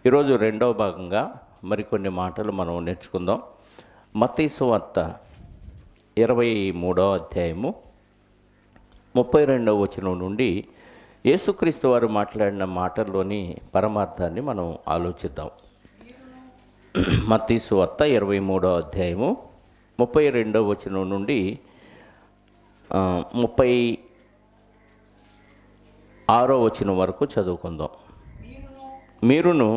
ఈరోజు రెండవ భాగంగా మరికొన్ని మాటలు మనం నేర్చుకుందాం. మత్తయి సువార్త 23వ అధ్యాయము 32వ వచనం నుండి యేసుక్రీస్తు వారు మాట్లాడిన మాటల్లోని పరమార్థాన్ని మనం ఆలోచిద్దాం. మత్తయి సువార్త 23వ అధ్యాయము 32వ వచనం నుండి 36వ వచనం వరకు చదువుకుందాం. మీరును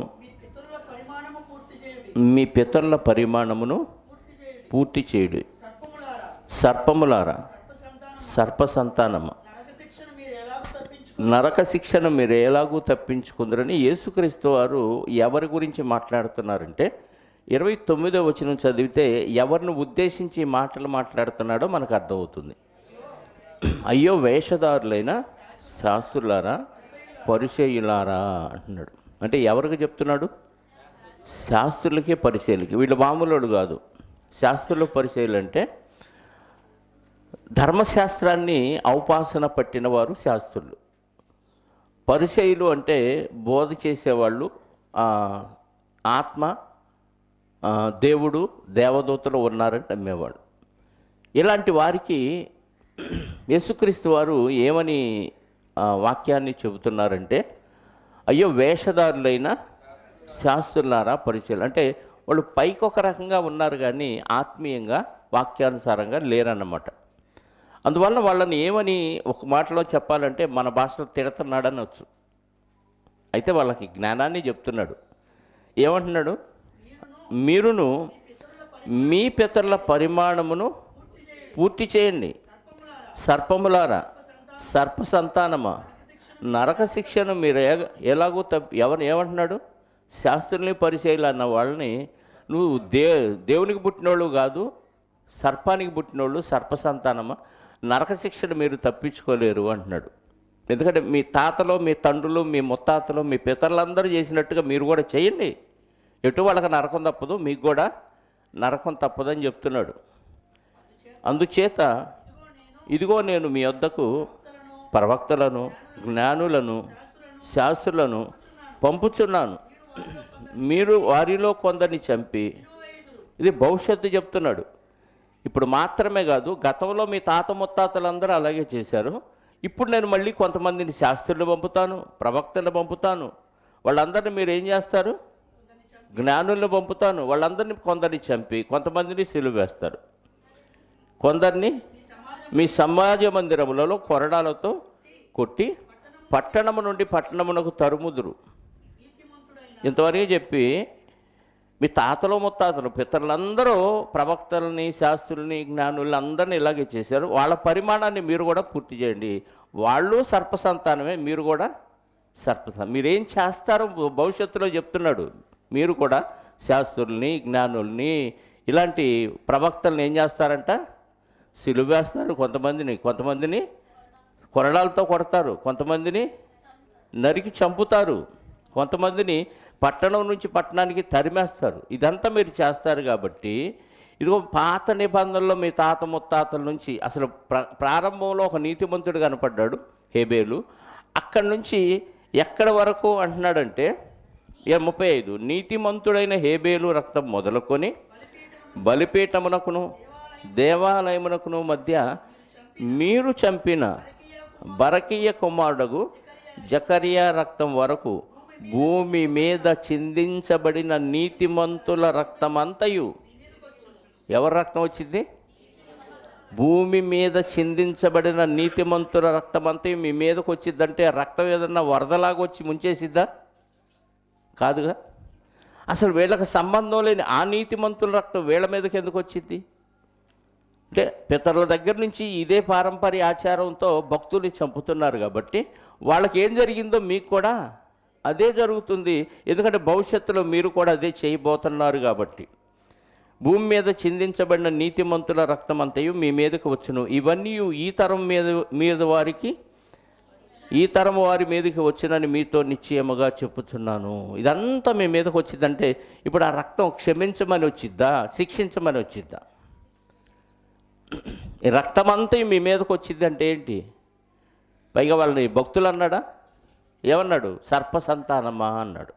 మీ పితరుల పరిమాణమును పూర్తి చేయుడి. సర్పములారా, సర్ప సంతానము, నరక శిక్షను మీరు ఎలాగూ తప్పించుకుందరని యేసుక్రీస్తు వారు ఎవరి గురించి మాట్లాడుతున్నారంటే 29వ వచనం చదివితే ఎవరిని ఉద్దేశించి మాటలు మాట్లాడుతున్నాడో మనకు అర్థమవుతుంది. అయ్యో వేషధారులైన శాస్త్రులారా, పరిసయ్యులారా అంటున్నాడు. అంటే ఎవరికి చెప్తున్నాడు? శాస్త్రులకి, పరిసయ్యులకి. వీళ్ళు మామూలు కాదు. శాస్త్రులు, పరిసయ్యులు అంటే ధర్మశాస్త్రాన్ని ఔపాసన పట్టిన వారు శాస్త్రులు. పరిసయ్యులు అంటే బోధ చేసేవాళ్ళు, ఆత్మ, దేవుడు, దేవదూతలు ఉన్నారని నమ్మేవాళ్ళు. ఇలాంటి వారికి యేసుక్రీస్తు వారు ఏమని వాక్యాన్ని చెబుతున్నారంటే, అయ్యో వేషధారులైన శాస్త్రులారా, పరిచయాలు. అంటే వాళ్ళు పైకి ఒక రకంగా ఉన్నారు కానీ ఆత్మీయంగా వాక్యానుసారంగా లేరన్నమాట. అందువల్ల వాళ్ళని ఏమని ఒక మాటలో చెప్పాలంటే మన భాషలో తిడుతున్నాడని వచ్చు. అయితే వాళ్ళకి జ్ఞానాన్ని చెప్తున్నాడు. ఏమంటున్నాడు? మీరును మీ పితరుల పరిమాణమును పూర్తి చేయండి. సర్పములారా, సర్ప సంతానమా, నరక శిక్షను మీరు ఎలాగో ఏమంటున్నాడు? శాస్త్రుల్ని, పరిచయాలు అన్న వాళ్ళని నువ్వు దేవునికి పుట్టినోళ్ళు కాదు, సర్పానికి పుట్టినోళ్ళు, సర్ప సంతానమా, నరక శిక్షను మీరు తప్పించుకోలేరు అంటున్నాడు. ఎందుకంటే మీ తాతలు, మీ తండ్రులు, మీ ముత్తాతలు, మీ పితరులందరూ చేసినట్టుగా మీరు కూడా చేయండి. ఎటు వాళ్ళకి నరకం తప్పదు, మీకు కూడా నరకం తప్పదని చెప్తున్నాడు. అందుచేత ఇదిగో నేను మీ వద్దకు ప్రవక్తలను, జ్ఞానులను, శాస్త్రులను పంపుచున్నాను. మీరు వారిలో కొందరిని చంపి, ఇది భవిష్యత్తు చెప్తున్నాడు. ఇప్పుడు మాత్రమే కాదు, గతంలో మీ తాత ముత్తాతలందరూ అలాగే చేశారు. ఇప్పుడు నేను మళ్ళీ కొంతమందిని శాస్త్రులు పంపుతాను, ప్రవక్తలు పంపుతాను. వాళ్ళందరినీ మీరు ఏం చేస్తారు? జ్ఞానులను పంపుతాను. వాళ్ళందరినీ కొందరిని చంపి కొంతమందిని సిలువ వేస్తారు. కొందరిని మీ సమాజ మందిరములలో కొరడాలతో కొట్టి పట్టణము నుండి పట్టణమునకు తరుముదురు. ఇంతవరకు చెప్పి మీ తాతలు ముత్తాతలు పితరులందరూ ప్రవక్తలని, శాస్త్రుల్ని, జ్ఞానుల్ని అందరినీ ఇలాగే చేశారు. వాళ్ళ పరిమాణాన్ని మీరు కూడా పూర్తి చేయండి. వాళ్ళు సర్పసంతానమే, మీరు కూడా సర్పసంతానం. మీరేం చేస్తారో భవిష్యత్తులో చెప్తున్నాడు. మీరు కూడా శాస్త్రుల్ని, జ్ఞానుల్ని, ఇలాంటి ప్రవక్తల్ని ఏం చేస్తారంట? సిలువేస్తారు. కొంతమందిని కొరడాలతో కొడతారు, కొంతమందిని నరికి చంపుతారు, కొంతమందిని పట్టణం నుంచి పట్టణానికి తరిమేస్తారు. ఇదంతా మీరు చేస్తారు. కాబట్టి ఇదిగో పాత నిబంధనలో మీ తాత ముత్తాతల నుంచి అసలు ప్రారంభంలో ఒక నీతిమంతుడు కనపడ్డాడు, హేబేలు. అక్కడి నుంచి ఎక్కడి వరకు అంటున్నాడంటే 35, నీతిమంతుడైన హేబేలు రక్తం మొదలుకొని బలిపీఠమునకును దేవాలయమునకును మధ్య మీరు చంపిన బరకీయ కుమారుడు జకరియా రక్తం వరకు భూమి మీద చిందించబడిన నీతిమంతుల రక్తమంతయు. ఎవరి రక్తం వచ్చింది? భూమి మీద చిందించబడిన నీతిమంతుల రక్తమంతయు మీ మీదకి వచ్చిందంటే రక్తం ఏదన్నా వరదలాగా వచ్చి ముంచేసిద్దా? కాదుగా. అసలు వీళ్ళకి సంబంధం లేని ఆ నీతిమంతుల రక్తం వీళ్ళ మీదకి ఎందుకు వచ్చింది అంటే పితరుల దగ్గర నుంచి ఇదే పారంపర్య ఆచారంతో భక్తుల్ని చంపుతున్నారు. కాబట్టి వాళ్ళకి ఏం జరిగిందో మీకు కూడా అదే జరుగుతుంది. ఎందుకంటే భవిష్యత్తులో మీరు కూడా అదే చేయబోతున్నారు. కాబట్టి భూమి మీద చిందించబడిన నీతిమంతుల రక్తం అంతయు మీ మీదకి వచ్చును. ఇవన్నీ ఈ తరం వారి మీదకి వచ్చునని మీతో నిశ్చయముగా చెప్పుచున్నాను. ఇదంతా మీ మీదకి వచ్చిందంటే ఇప్పుడు ఆ రక్తం క్షమించమని వచ్చిద్దా, శిక్షించమని వచ్చిద్దా? ఈ రక్తమంతా మీ మీదకి వచ్చింది అంటే ఏంటి? పైగా వాళ్ళని భక్తులు అన్నాడా? ఏమన్నాడు? సర్ప సంతానమా అన్నాడు.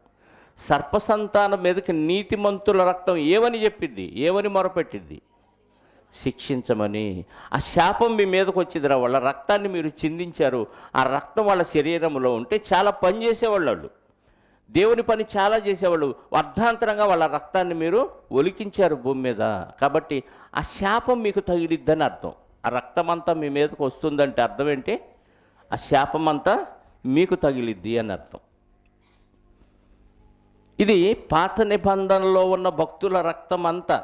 సర్పసంతానం మీదకి నీతిమంతుల రక్తం ఏమని చెప్పిద్ది, ఏమని మొరపెట్టిద్ది? శిక్షించమని. ఆ శాపం మీ మీదకి వచ్చిందిరా, వాళ్ళ రక్తాన్ని మీరు చిందించారు. ఆ రక్తం వాళ్ళ శరీరంలో ఉంటే చాలా పని చేసేవాళ్ళు, వాళ్ళు దేవుని పని చాలా చేసేవాళ్ళు. అర్ధాంతరంగా వాళ్ళ రక్తాన్ని మీరు ఒలికించారు భూమి మీద. కాబట్టి ఆ శాపం మీకు తగిలిద్దని అర్థం. ఆ రక్తం అంతా మీ మీదకి వస్తుందంటే అర్థం ఏంటి? ఆ శాపం అంతా మీకు తగిలిద్ది అని అర్థం. ఇది పాత నిబంధనలో ఉన్న భక్తుల రక్తం అంతా,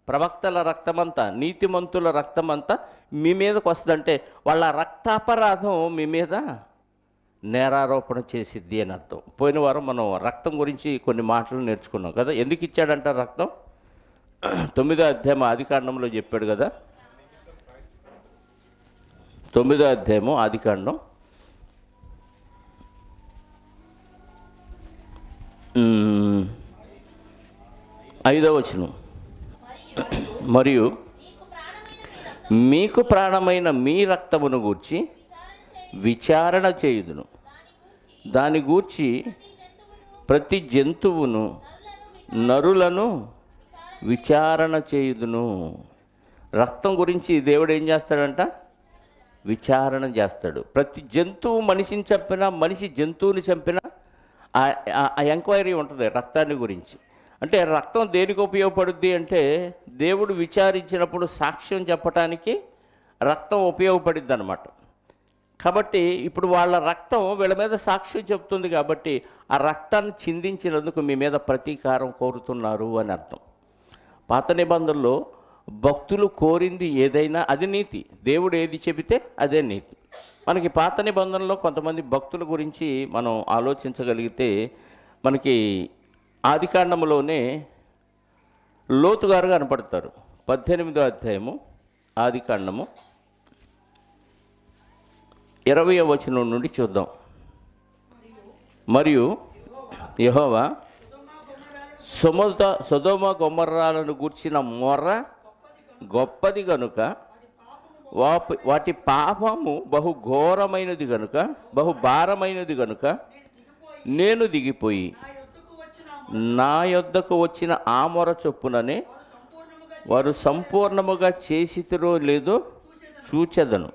ప్రవక్తల రక్తమంతా, నీతిమంతుల రక్తమంతా మీ మీదకి వస్తుందంటే వాళ్ళ రక్తాపరాధం మీ మీద నేరారోపణ చేసిద్ది అని అర్థం. పోయిన వారం మనం రక్తం గురించి కొన్ని మాటలు నేర్చుకున్నాం కదా. ఎందుకు ఇచ్చాడంట రక్తం? 9వ అధ్యాయం ఆదికాండంలో చెప్పాడు కదా. 9వ అధ్యాయము ఆదికాండం 5వ వచనం. మరియు మీకు ప్రాణమైన మీ రక్తమును గూర్చి విచారణ చేయుదును, దాని గూర్చి ప్రతి జంతువును నరులను విచారణ చేయుదును. రక్తం గురించి దేవుడు ఏం చేస్తాడంట? విచారణ చేస్తాడు. ప్రతి జంతువు మనిషిని చంపినా, మనిషి జంతువుని చంపినా ఆ ఎంక్వైరీ ఉంటుంది రక్తాన్ని గురించి. అంటే రక్తం దేనికి ఉపయోగపడుద్ది అంటే, దేవుడు విచారించినప్పుడు సాక్ష్యం చెప్పటానికి రక్తం ఉపయోగపడుద్ది అన్నమాట. కాబట్టి ఇప్పుడు వాళ్ళ రక్తం వీళ్ళ మీద సాక్ష్యం చెప్తుంది. కాబట్టి ఆ రక్తాన్ని చిందించినందుకు మీ మీద ప్రతీకారం కోరుతున్నారు అని అర్థం. పాత నిబంధనలో భక్తులు కోరింది ఏదైనా అది నీతి. దేవుడు ఏది చెబితే అదే నీతి. మనకి పాత నిబంధనలో కొంతమంది భక్తుల గురించి మనం ఆలోచించగలిగితే, మనకి ఆదికాండంలోనే లోతు గారు కనపడతారు. 18వ అధ్యాయము ఆదికాండము 20వ వచనం నుండి చూద్దాం. మరియు యెహోవా సొదొమ గొమొర్రాలను గూర్చిన మొర్ర గొప్పది గనుక, వాటి పాపము బహు ఘోరమైనది గనుక, బహు భారమైనది గనుక నేను దిగిపోయి నా యొద్దకు వచ్చిన ఆ మొర చొప్పుననే వారు సంపూర్ణముగా చేసితిరో లేదో చూచెదను.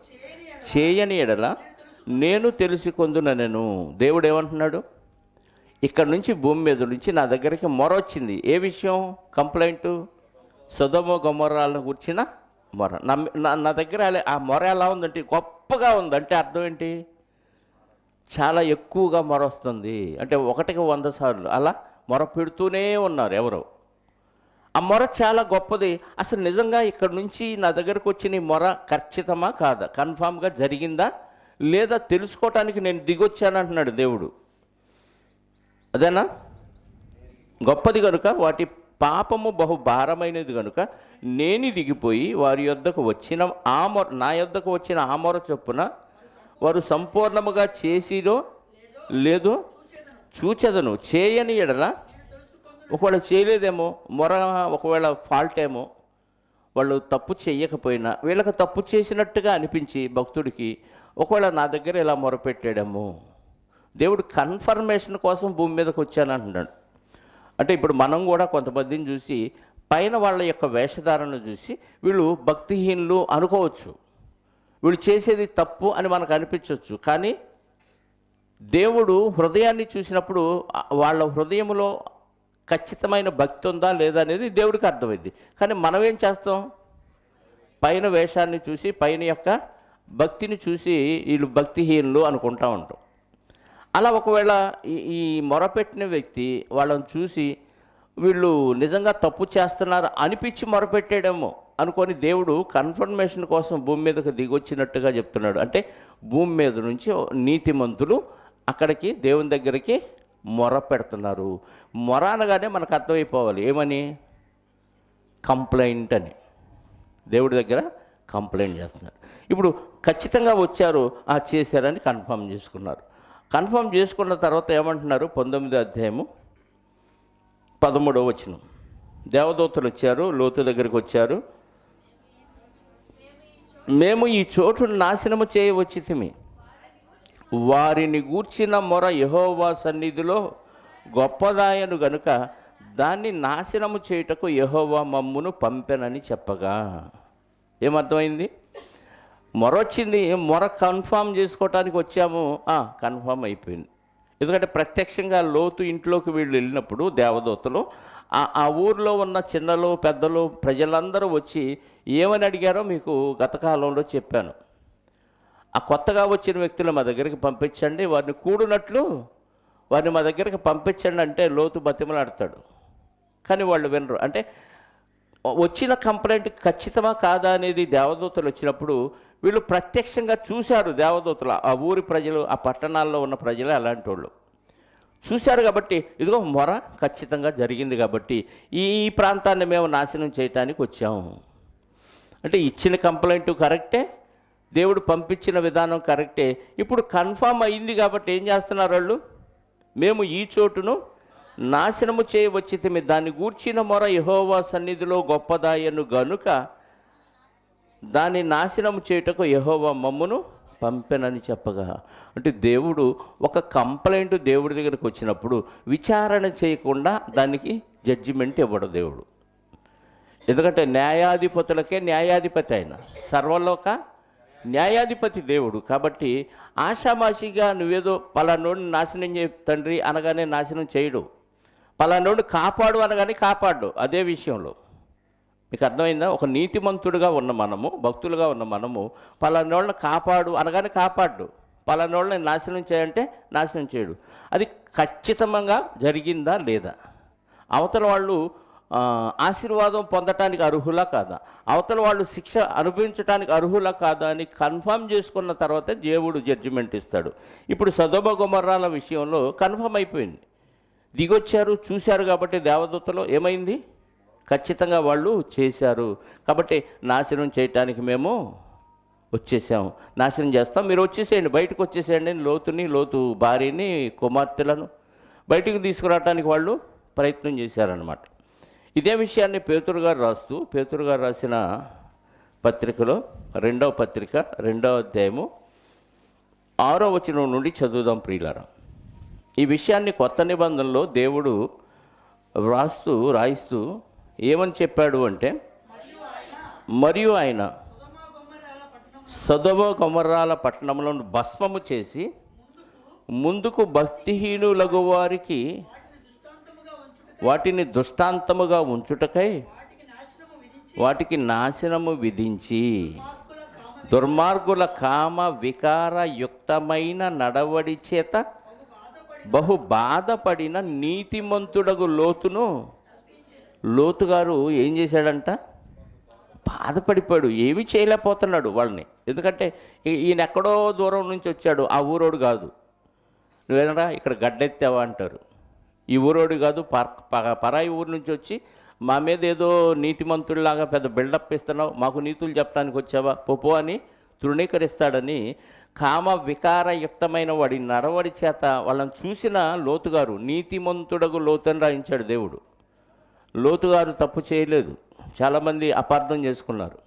చేయని ఎడల నేను తెలుసుకొందునెను. దేవుడు ఏమంటున్నాడు? ఇక్కడ నుంచి భూమి మీద నుంచి నా దగ్గరికి మొర వచ్చింది. ఏ విషయం? కంప్లైంట్. సొదొమ గొమొర్రాలను కూర్చిన మొర. నా దగ్గర ఆ మొర ఎలా ఉందంటే గొప్పగా ఉందంటే అర్థం ఏంటి? చాలా ఎక్కువగా మొర వస్తుంది. అంటే 1కి 100 సార్లు అలా మొర పెడుతూనే ఉన్నారు ఎవరో. ఆ మొర చాలా గొప్పది. అసలు నిజంగా ఇక్కడ నుంచి నా దగ్గరకు వచ్చిన ఈ మొర ఖచ్చితమా కాదా, కన్ఫామ్గా జరిగిందా లేదా తెలుసుకోవటానికి నేను దిగొచ్చానంటున్నాడు దేవుడు. అదేనా? గొప్పది కనుక, వాటి పాపము బహు భారమైనది కనుక నేను దిగిపోయి వారి యొద్దకు వచ్చిన ఆ మొర, నా యొద్దకు వచ్చిన ఆ మొర చొప్పున వారు సంపూర్ణముగా చేసిరో లేదో చూచెదను. చేయని ఎడల, ఒకవేళ చేయలేదేమో, మొర ఒకవేళ ఫాల్ట్ ఏమో, వాళ్ళు తప్పు చేయకపోయినా వీళ్ళకి తప్పు చేసినట్టుగా అనిపించి భక్తుడికి ఒకవేళ నా దగ్గర ఇలా మొరపెట్టాడేమో, దేవుడు కన్ఫర్మేషన్ కోసం భూమి మీదకి వచ్చానంటున్నాడు. అంటే ఇప్పుడు మనం కూడా కొంతమందిని చూసి పైన వాళ్ళ యొక్క వేషధారణ చూసి వీళ్ళు భక్తిహీనులు అనుకోవచ్చు, వీళ్ళు చేసేది తప్పు అని మనకు అనిపించవచ్చు. కానీ దేవుడు హృదయాన్ని చూసినప్పుడు వాళ్ళ హృదయంలో ఖచ్చితమైన భక్తి ఉందా లేదా అనేది దేవుడికి అర్థమైంది. కానీ మనం ఏం చేస్తాం? పైన వేషాన్ని చూసి, పైన యొక్క భక్తిని చూసి వీళ్ళు భక్తిహీనులు అనుకుంటూ ఉంటాం. అలా ఒకవేళ ఈ మొరపెట్టిన వ్యక్తి వాళ్ళని చూసి వీళ్ళు నిజంగా తప్పు చేస్తున్నారు అనిపించి మొరపెట్టాడేమో అనుకొని దేవుడు కన్ఫర్మేషన్ కోసం భూమి మీదకి దిగొచ్చినట్టుగా చెప్తున్నాడు. అంటే భూమి మీద నుంచి నీతిమంతులు అక్కడికి దేవుని దగ్గరికి మొర పెడుతున్నారు. మొర అనగానే మనకు అర్థమైపోవాలి ఏమని? కంప్లైంట్ అని. దేవుడి దగ్గర కంప్లైంట్ చేస్తున్నారు. ఇప్పుడు ఖచ్చితంగా వచ్చారు, చేశారని కన్ఫర్మ్ చేసుకున్నారు. కన్ఫర్మ్ చేసుకున్న తర్వాత ఏమంటున్నారు? 19వ అధ్యాయము 13వ వచనం. దేవదూతలు వచ్చారు, లోతు దగ్గరికి వచ్చారు. మేము ఈ చోటును నాశనము చేయవచ్చితిమి, వారిని గూర్చిన మొర యెహోవా సన్నిధిలో గొప్పదాయను గనుక దాన్ని నాశనము చేయుటకు యెహోవా మమ్మును పంపెనని చెప్పగా. ఏమర్థమైంది? మొర వచ్చింది, మొర కన్ఫామ్ చేసుకోవటానికి వచ్చాము, కన్ఫామ్ అయిపోయింది. ఎందుకంటే ప్రత్యక్షంగా లోతు ఇంట్లోకి వీళ్ళు వెళ్ళినప్పుడు దేవదూతలు ఆ ఊర్లో ఉన్న చిన్నలు పెద్దలు ప్రజలందరూ వచ్చి ఏమని అడిగారో మీకు గత కాలంలో చెప్పాను. ఆ కొత్తగా వచ్చిన వ్యక్తులు మా దగ్గరికి పంపించండి, వారిని కూడినట్లు వారిని మా దగ్గరికి పంపించండి అంటే లోతు బతిమలాడతాడు. కానీ వాళ్ళు వినరు. అంటే వచ్చిన కంప్లైంట్ ఖచ్చితమా కాదా అనేది దేవదూతలు వచ్చినప్పుడు వీళ్ళు ప్రత్యక్షంగా చూశారు. దేవదూతలు ఆ ఊరి ప్రజలు, ఆ పట్టణాల్లో ఉన్న ప్రజలు అలాంటి వాళ్ళు చూశారు. కాబట్టి ఇదిగో మొర ఖచ్చితంగా జరిగింది కాబట్టి ఈ ప్రాంతాన్ని మేము నాశనం చేయటానికి వచ్చాము. అంటే ఇచ్చిన కంప్లైంట్ కరెక్టే, దేవుడు పంపించిన విధానం కరెక్టే. ఇప్పుడు కన్ఫామ్ అయింది కాబట్టి ఏం చేస్తున్నారు వాళ్ళు? మేము ఈ చోటును నాశనము చేయవచ్చితిమి, దాన్ని గూర్చిన మొర యెహోవా సన్నిధిలో గొప్పదాయను గనుక దాన్ని నాశనము చేయుటకు యెహోవా మమ్మును పంపెనని చెప్పగా. అంటే దేవుడు ఒక కంప్లైంట్ దేవుడి దగ్గరికి వచ్చినప్పుడు విచారణ చేయకుండా దానికి జడ్జిమెంట్ ఇవ్వడు దేవుడు. ఎందుకంటే న్యాయాధిపతులకే న్యాయాధిపతి ఆయన, సర్వలోక న్యాయాధిపతి దేవుడు. కాబట్టి ఆషామాషిగా నువ్వేదో పలానోడిని నాశనం చేయ తండ్రి అనగానే నాశనం చేయడు, పలానోడిని కాపాడు అనగానే కాపాడు. అదే విషయంలో మీకు అర్థమైందా? ఒక నీతిమంతుడుగా ఉన్న మనము, భక్తులుగా ఉన్న మనము పలానోళ్ళని కాపాడు అనగానే కాపాడు, పలానోళ్ళని నాశనం చేయంటే నాశనం చేయడు. అది ఖచ్చితంగా జరిగిందా లేదా, అవతల వాళ్ళు ఆశీర్వాదం పొందటానికి అర్హులా కాదా, అవతల వాళ్ళు శిక్ష అనుభవించడానికి అర్హులా కాదా అని కన్ఫర్మ్ చేసుకున్న తర్వాతే దేవుడు జడ్జిమెంట్ ఇస్తాడు. ఇప్పుడు సొదొమ గొమొర్రాల విషయంలో కన్ఫర్మ్ అయిపోయింది. దిగొచ్చారు, చూశారు కాబట్టి దేవదూతలు ఏమైంది? ఖచ్చితంగా వాళ్ళు చేశారు. కాబట్టి నాశనం చేయటానికి మేము వచ్చేసాము, నాశనం చేస్తాం, మీరు వచ్చేసేయండి, బయటకు వచ్చేసేయండి. లోతుని, లోతు భార్యని, కుమార్తెలను బయటకు తీసుకురావడానికి వాళ్ళు ప్రయత్నం చేశారన్నమాట. ఇదే విషయాన్ని పేతురు గారు రాసిన పత్రికలో 2వ పత్రిక 2వ అధ్యాయము 6వ వచనం నుండి చదువుదాం ప్రియులారా. ఈ విషయాన్ని కొత్త నిబంధనలో దేవుడు రాయిస్తూ ఏమని చెప్పాడు అంటే, మరియు ఆయన సొదొమ గొమొర్రాల పట్టణములను భస్మము చేసి ముందుకు భక్తిహీనులగు వారికి వాటిని దృష్టాంతముగా ఉంచుటకై వాటికి నాశనము విధించి దుర్మార్గుల కామ వికారయుక్తమైన నడవడి చేత బహు బాధపడిన నీతిమంతుడగు లోతు గారు ఏం చేశాడంట? బాధపడిపోయాడు, ఏమీ చేయలేకపోతున్నాడు వాళ్ళని. ఎందుకంటే ఈయన ఎక్కడో దూరం నుంచి వచ్చాడు, ఆ ఊరోడు కాదు. నువ్వేనరా ఇక్కడ గడ్డెత్తావా అంటారు. ఈ ఊరోడు కాదు, పరాయి ఊరు నుంచి వచ్చి మా మీద ఏదో నీతిమంతుడిలాగా పెద్ద బిల్డప్ ఇస్తున్నావు, మాకు నీతులు చెప్పడానికి వచ్చావా, పోపో అని తృణీకరిస్తాడని కామ వికారయుక్తమైన వాడి నడవడి చేత వాళ్ళని చూసిన లోతుగారు నీతిమంతుడగు లోతని రాయించాడు దేవుడు. లోతుగారు తప్పు చేయలేదు, చాలామంది అపార్థం చేసుకున్నారు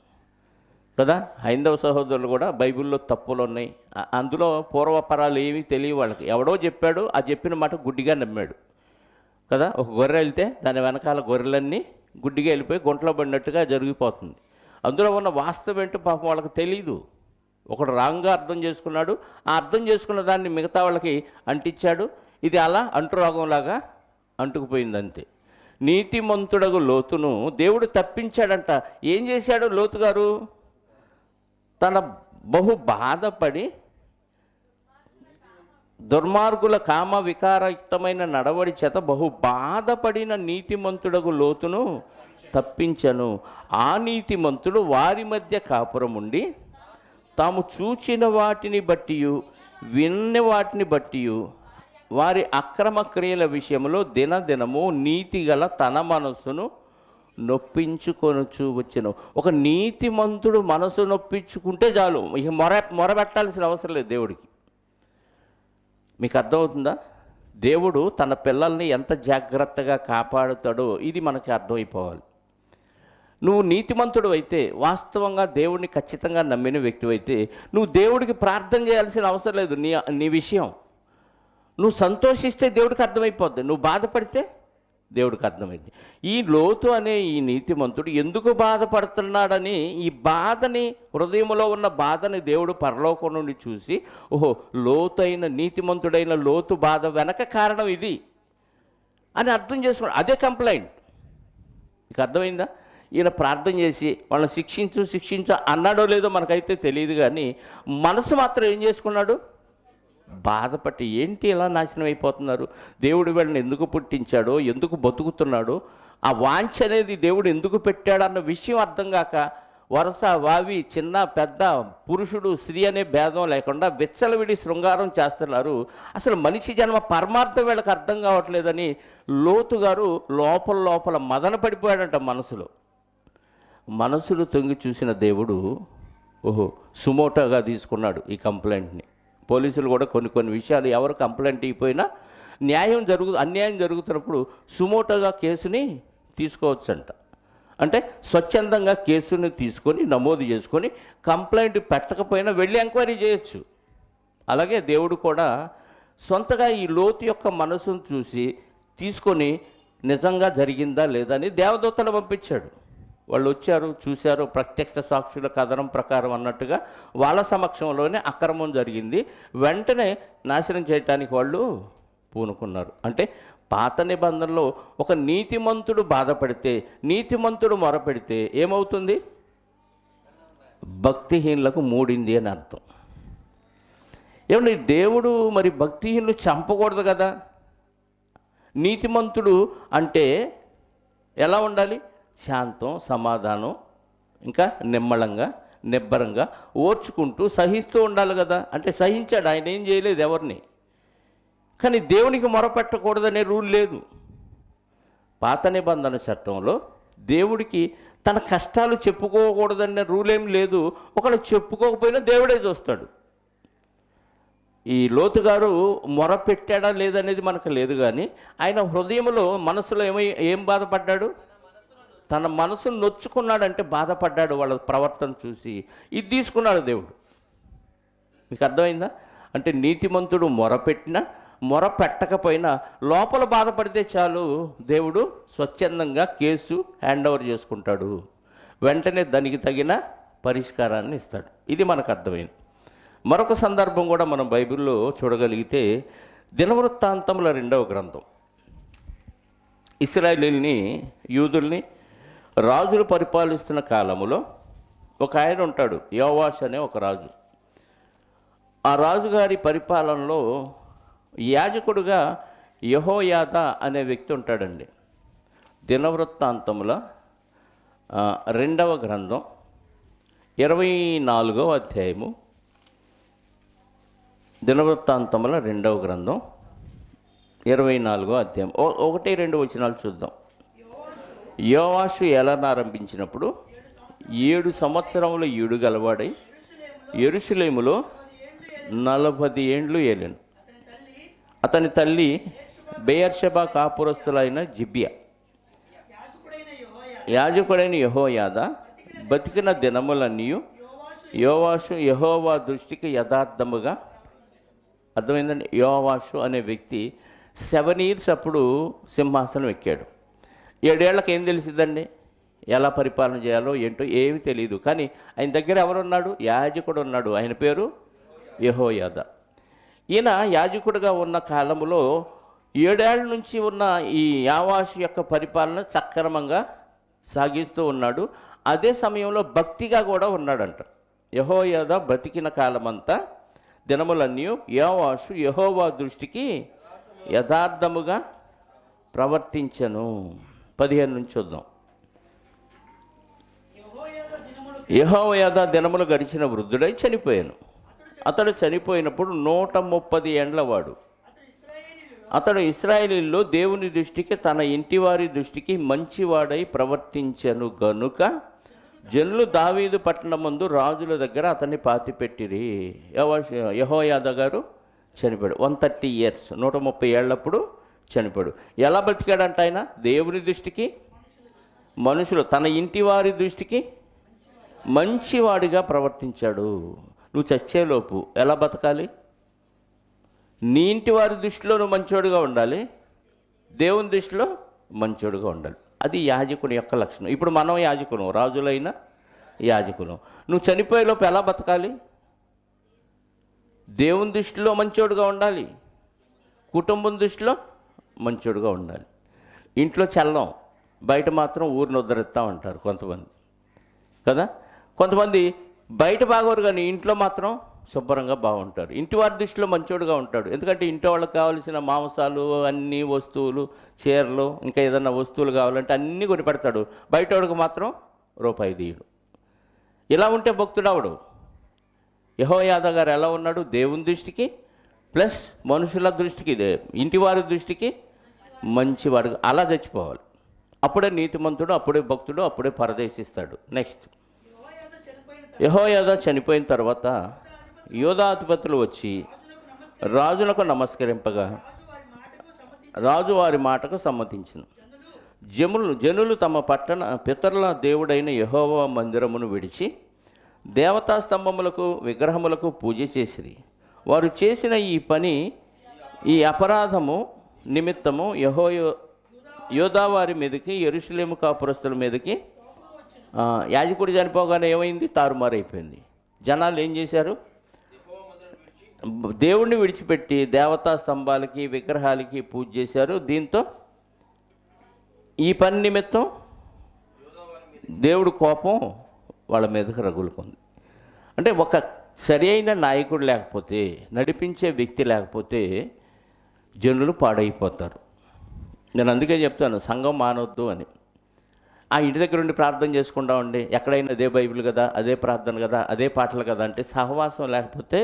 కదా. హైందవ సహోదరులు కూడా బైబిల్లో తప్పులు ఉన్నాయి, అందులో పూర్వపరాలు ఏమీ తెలియ వాళ్ళకి. ఎవడో చెప్పాడు, ఆ చెప్పిన మాట గుడ్డిగా నమ్మాడు కదా. ఒక గొర్రె వెళ్తే దాని వెనకాల గొర్రెలన్నీ గుడ్డిగా వెళ్ళిపోయి గుంటలో పడినట్టుగా జరిగిపోతుంది. అందులో ఉన్న వాస్తవం ఏంటో పాపం వాళ్ళకి తెలీదు. ఒకడు రాంగ్గా అర్థం చేసుకున్నాడు, ఆ అర్థం చేసుకున్న దాన్ని మిగతా వాళ్ళకి అంటించాడు. ఇది అలా అంటురోగంలాగా అంటుకుపోయింది అంతే. నీతిమంతుడగు లోతును దేవుడు తప్పించాడంట. ఏం చేశాడు లోతు గారు? తన బహు బాధపడి దుర్మార్గుల కామ వికారయుక్తమైన నడవడి చేత బహు బాధపడిన నీతిమంతుడగు లోతును తప్పించను. ఆ నీతిమంతుడు వారి మధ్య కాపురం ఉండి తాము చూచిన వాటిని బట్టి విన్న వాటిని బట్టి వారి అక్రమ క్రియల విషయంలో దినదినము నీతిగల తన మనస్సును నొప్పించుకొనుచు వచ్చెను. ఒక నీతిమంతుడు మనసు నొప్పించుకుంటే చాలు, ఇక మొరబెట్టాల్సిన అవసరం లేదు దేవుడికి. మీకు అర్థమవుతుందా? దేవుడు తన పిల్లల్ని ఎంత జాగ్రత్తగా కాపాడుతాడో ఇది మనకి అర్థమైపోవాలి. నువ్వు నీతిమంతుడు అయితే, వాస్తవంగా దేవుడిని ఖచ్చితంగా నమ్మిన వ్యక్తి అయితే, నువ్వు దేవుడికి ప్రార్థన చేయాల్సిన అవసరం లేదు. నీ విషయం నువ్వు సంతోషిస్తే దేవుడికి అర్థమైపోద్ది, నువ్వు బాధపడితే దేవుడికి అర్థమైంది. ఈ లోతు అనే ఈ నీతిమంతుడు ఎందుకు బాధపడుతున్నాడని, ఈ బాధని, హృదయంలో ఉన్న బాధని దేవుడు పరలోకం నుండి చూసి, ఓహో, లోతైన నీతిమంతుడైన లోతు బాధ వెనక కారణం ఇది అని అర్థం చేసుకున్నాడు. అదే కంప్లైంట్. నీకు అర్థమైందా? ఈయన ప్రార్థన చేసి వాళ్ళని శిక్షించు అన్నాడో లేదో మనకైతే తెలియదు, కానీ మనసు మాత్రం ఏం చేసుకున్నాడు? బాధపట్టి, ఏంటి ఇలా నాశనం అయిపోతున్నారు, దేవుడు వీళ్ళని ఎందుకు పుట్టించాడో, ఎందుకు బతుకుతున్నాడో, ఆ వాంఛ అనేది దేవుడు ఎందుకు పెట్టాడు అన్న విషయం అర్థం కాక, వరుస వావి, చిన్న పెద్ద, పురుషుడు స్త్రీ అనే భేదం లేకుండా విచ్చలవిడి శృంగారం చేస్తున్నారు. అసలు మనిషి జన్మ పరమార్థం వీళ్ళకి అర్థం కావట్లేదని లోతు గారు లోపల మదన పడిపోయాడంట. మనసులు తొంగి చూసిన దేవుడు ఓహో సుమోటోగా తీసుకున్నాడు ఈ కంప్లైంట్ని. పోలీసులు కూడా కొన్ని విషయాలు ఎవరు కంప్లైంట్ ఇవ్వకపోయినా అన్యాయం జరుగుతున్నప్పుడు సుమోటోగా కేసుని తీసుకోవచ్చంట. అంటే స్వచ్ఛందంగా కేసుని తీసుకొని నమోదు చేసుకొని కంప్లైంట్ పెట్టకపోయినా వెళ్ళి ఎంక్వైరీ చేయొచ్చు. అలాగే దేవుడు కూడా సొంతగా ఈ లోతు యొక్క మనసును చూసి తీసుకొని నిజంగా జరిగిందా లేదా అని దేవదూతలు పంపించాడు. వాళ్ళు వచ్చారు, చూశారు, ప్రత్యక్ష సాక్షుల కథనం ప్రకారం అన్నట్టుగా వాళ్ళ సమక్షంలోనే అక్రమం జరిగింది. వెంటనే నాశనం చేయటానికి వాళ్ళు పూనుకున్నారు. అంటే పాత నిబంధనలో ఒక నీతిమంతుడు బాధపడితే, నీతిమంతుడు మొరపెడితే ఏమవుతుంది? భక్తిహీనులకు మూడింది అని అర్థం. ఏమండి, దేవుడు మరి భక్తిహీనులు చంపకూడదు కదా. నీతిమంతుడు అంటే ఎలా ఉండాలి? శాంతం, సమాధానం, ఇంకా నిమ్మళంగా, నిబ్బరంగా, ఓర్చుకుంటూ సహిస్తూ ఉండాలి కదా. అంటే సహించాడు, ఆయన ఏం చేయలేదు ఎవరిని. కానీ దేవునికి మొరపెట్టకూడదనే రూల్ లేదు. పాత నిబంధన చట్టంలో దేవుడికి తన కష్టాలు చెప్పుకోకూడదనే రూల్ ఏం లేదు. ఒకళ్ళు చెప్పుకోకపోయినా దేవుడే చూస్తాడు. ఈ లోతు గారు మొరపెట్టాడా లేదనేది మనకు లేదు, కానీ ఆయన హృదయంలో, మనసులో ఏం బాధపడ్డాడు? తన మనసును నొచ్చుకున్నాడంటే బాధపడ్డాడు వాళ్ళ ప్రవర్తన చూసి. ఇది తీసుకున్నాడు దేవుడు. మీకు అర్థమైందా? అంటే నీతిమంతుడు మొరపెట్టకపోయినా లోపల బాధపడితే చాలు, దేవుడు స్వచ్ఛందంగా కేసు హ్యాండ్ ఓవర్ చేసుకుంటాడు. వెంటనే దానికి తగిన పరిష్కారాన్ని ఇస్తాడు. ఇది మనకు అర్థమైంది. మరొక సందర్భం కూడా మనం బైబిల్లో చూడగలిగితే, దినవృత్తాంతముల 2వ గ్రంథం. ఇశ్రాయేలీయుల్ని, యూదుల్ని రాజులు పరిపాలిస్తున్న కాలములో ఒక ఆయన ఉంటాడు, యోవాషు అనే ఒక రాజు. ఆ రాజుగారి పరిపాలనలో యాజకుడుగా యెహోయాదా అనే వ్యక్తి ఉంటాడండి. దినవృత్తాంతముల 2వ గ్రంథం 24వ అధ్యాయము. దినవృత్తాంతముల 2వ గ్రంథం 24వ అధ్యాయం 1-2 వచనాలు చూద్దాం. యోవాషు ఏలనారంభించినప్పుడు 7 సంవత్సరములు ఈడు గలవాడై యెరూషలేములో 40 ఏండ్లు ఏలెను. అతని తల్లి బెయేర్షెబా కాపురస్తులైన జిబ్యా. యాజకుడైన యెహోయాదా బతికిన దినములన్నీ యోవాషు యెహోవా దృష్టికి యథార్థముగా. అర్థమైందండి? యోవాషు అనే వ్యక్తి 7 years అప్పుడు సింహాసనం ఎక్కాడు. 7 ఏళ్లకు ఏం తెలిసిందండి? ఎలా పరిపాలన చేయాలో ఏంటో ఏమీ తెలియదు. కానీ ఆయన దగ్గర ఎవరున్నాడు? యాజకుడు ఉన్నాడు. ఆయన పేరు యెహోయాదా. ఈయన యాజకుడిగా ఉన్న కాలంలో 7 ఏళ్ల నుంచి ఉన్న ఈ యోవాషు యొక్క పరిపాలన సక్రమంగా సాగిస్తూ ఉన్నాడు. అదే సమయంలో భక్తిగా కూడా ఉన్నాడంట. యెహోయాదా బతికిన కాలమంతా దినములన్నీ యోవాషు యెహోవా దృష్టికి యథార్థముగా ప్రవర్తించను. 15 నుంచి చూద్దాం. యెహోయాదా దినములు గడిచిన వృద్ధుడై చనిపోయాను. అతడు చనిపోయినప్పుడు 130 ఏండ్ల వాడు. అతడు ఇశ్రాయేలీయుల్లో దేవుని దృష్టికి, తన ఇంటివారి దృష్టికి మంచివాడై ప్రవర్తించను గనుక జనులు దావీదు పట్టణమందు రాజుల దగ్గర అతన్ని పాతిపెట్టిరి. యెహోయాదా గారు చనిపోయాడు. 130 years, 130 ఏళ్ళప్పుడు చనిపోయాడు. ఎలా బతికాడంట ఆయన? దేవుని దృష్టికి, మనుషులు, తన ఇంటి వారి దృష్టికి మంచివాడిగా ప్రవర్తించాడు. నువ్వు చచ్చేలోపు ఎలా బతకాలి? నీ ఇంటి వారి దృష్టిలో నువ్వు మంచోడుగా ఉండాలి, దేవుని దృష్టిలో మంచోడుగా ఉండాలి. అది యాజకుని యొక్క లక్షణం. ఇప్పుడు మనం యాజకులం, రాజులైన యాజకులం. నువ్వు చనిపోయేలోపు ఎలా బతకాలి? దేవుని దృష్టిలో మంచోడుగా ఉండాలి, కుటుంబం దృష్టిలో మంచోడుగా ఉండాలి. ఇంట్లో చల్లం, బయట మాత్రం ఊరిని ఉద్ధరిస్తూ ఉంటారు కొంతమంది కదా. కొంతమంది బయట బాగోరు కానీ ఇంట్లో మాత్రం శుభ్రంగా బాగుంటారు. ఇంటి వారి దృష్టిలో మంచోడుగా ఉంటాడు. ఎందుకంటే ఇంటి వాళ్ళకి కావాల్సిన మాంసాలు, అన్ని వస్తువులు, చీరలు, ఇంకా ఏదన్నా వస్తువులు కావాలంటే అన్నీ కొని పెడతాడు. బయట వాడికి మాత్రం రూపాయి తీయడు. ఇలా ఉంటే భక్తుడవడు. యెహోయాదా గారు ఎలా ఉన్నాడు? దేవుని దృష్టికి ప్లస్ మనుషుల దృష్టికి, ఇంటి వారి దృష్టికి మంచివాడు. అలా చచ్చిపోవాలి. అప్పుడే నీతిమంతుడు, అప్పుడే భక్తుడు, అప్పుడే పరదేశిస్తాడు. నెక్స్ట్, యెహోయాదా చనిపోయిన తర్వాత యోధాధిపతులు వచ్చి రాజులకు నమస్కరింపగా రాజు వారి మాటకు సమ్మతించిన. జనులు తమ పితరుల దేవుడైన యెహోవా మందిరమును విడిచి దేవతా స్తంభములకు, విగ్రహములకు పూజ చేసిరి. వారు చేసిన ఈ పని, ఈ అపరాధము నిమిత్తము యోధా వారి మీదకి, యెరూషలేము కాపురస్తుల మీదకి, యాజకుడు చనిపోగానే ఏమైంది? తారుమారైపోయింది. జనాలు ఏం చేశారు? దేవుణ్ణి విడిచిపెట్టి దేవతా స్తంభాలకి, విగ్రహాలకి పూజ చేశారు. దీంతో ఈ పని నిమిత్తం దేవుడు కోపం వాళ్ళ మీదకి రగులుకుంది. అంటే ఒక సరి అయిన నాయకుడు లేకపోతే, నడిపించే వ్యక్తి లేకపోతే జనులు పాడైపోతారు. నేను అందుకే చెప్తాను, సంఘం మానవద్దు అని. ఆ ఇంటి దగ్గర ఉండి ప్రార్థన చేసుకుంటా ఉండి, ఎక్కడైనా అదే బైబిల్ కదా, అదే ప్రార్థన కదా, అదే పాటలు కదా అంటే సహవాసం లేకపోతే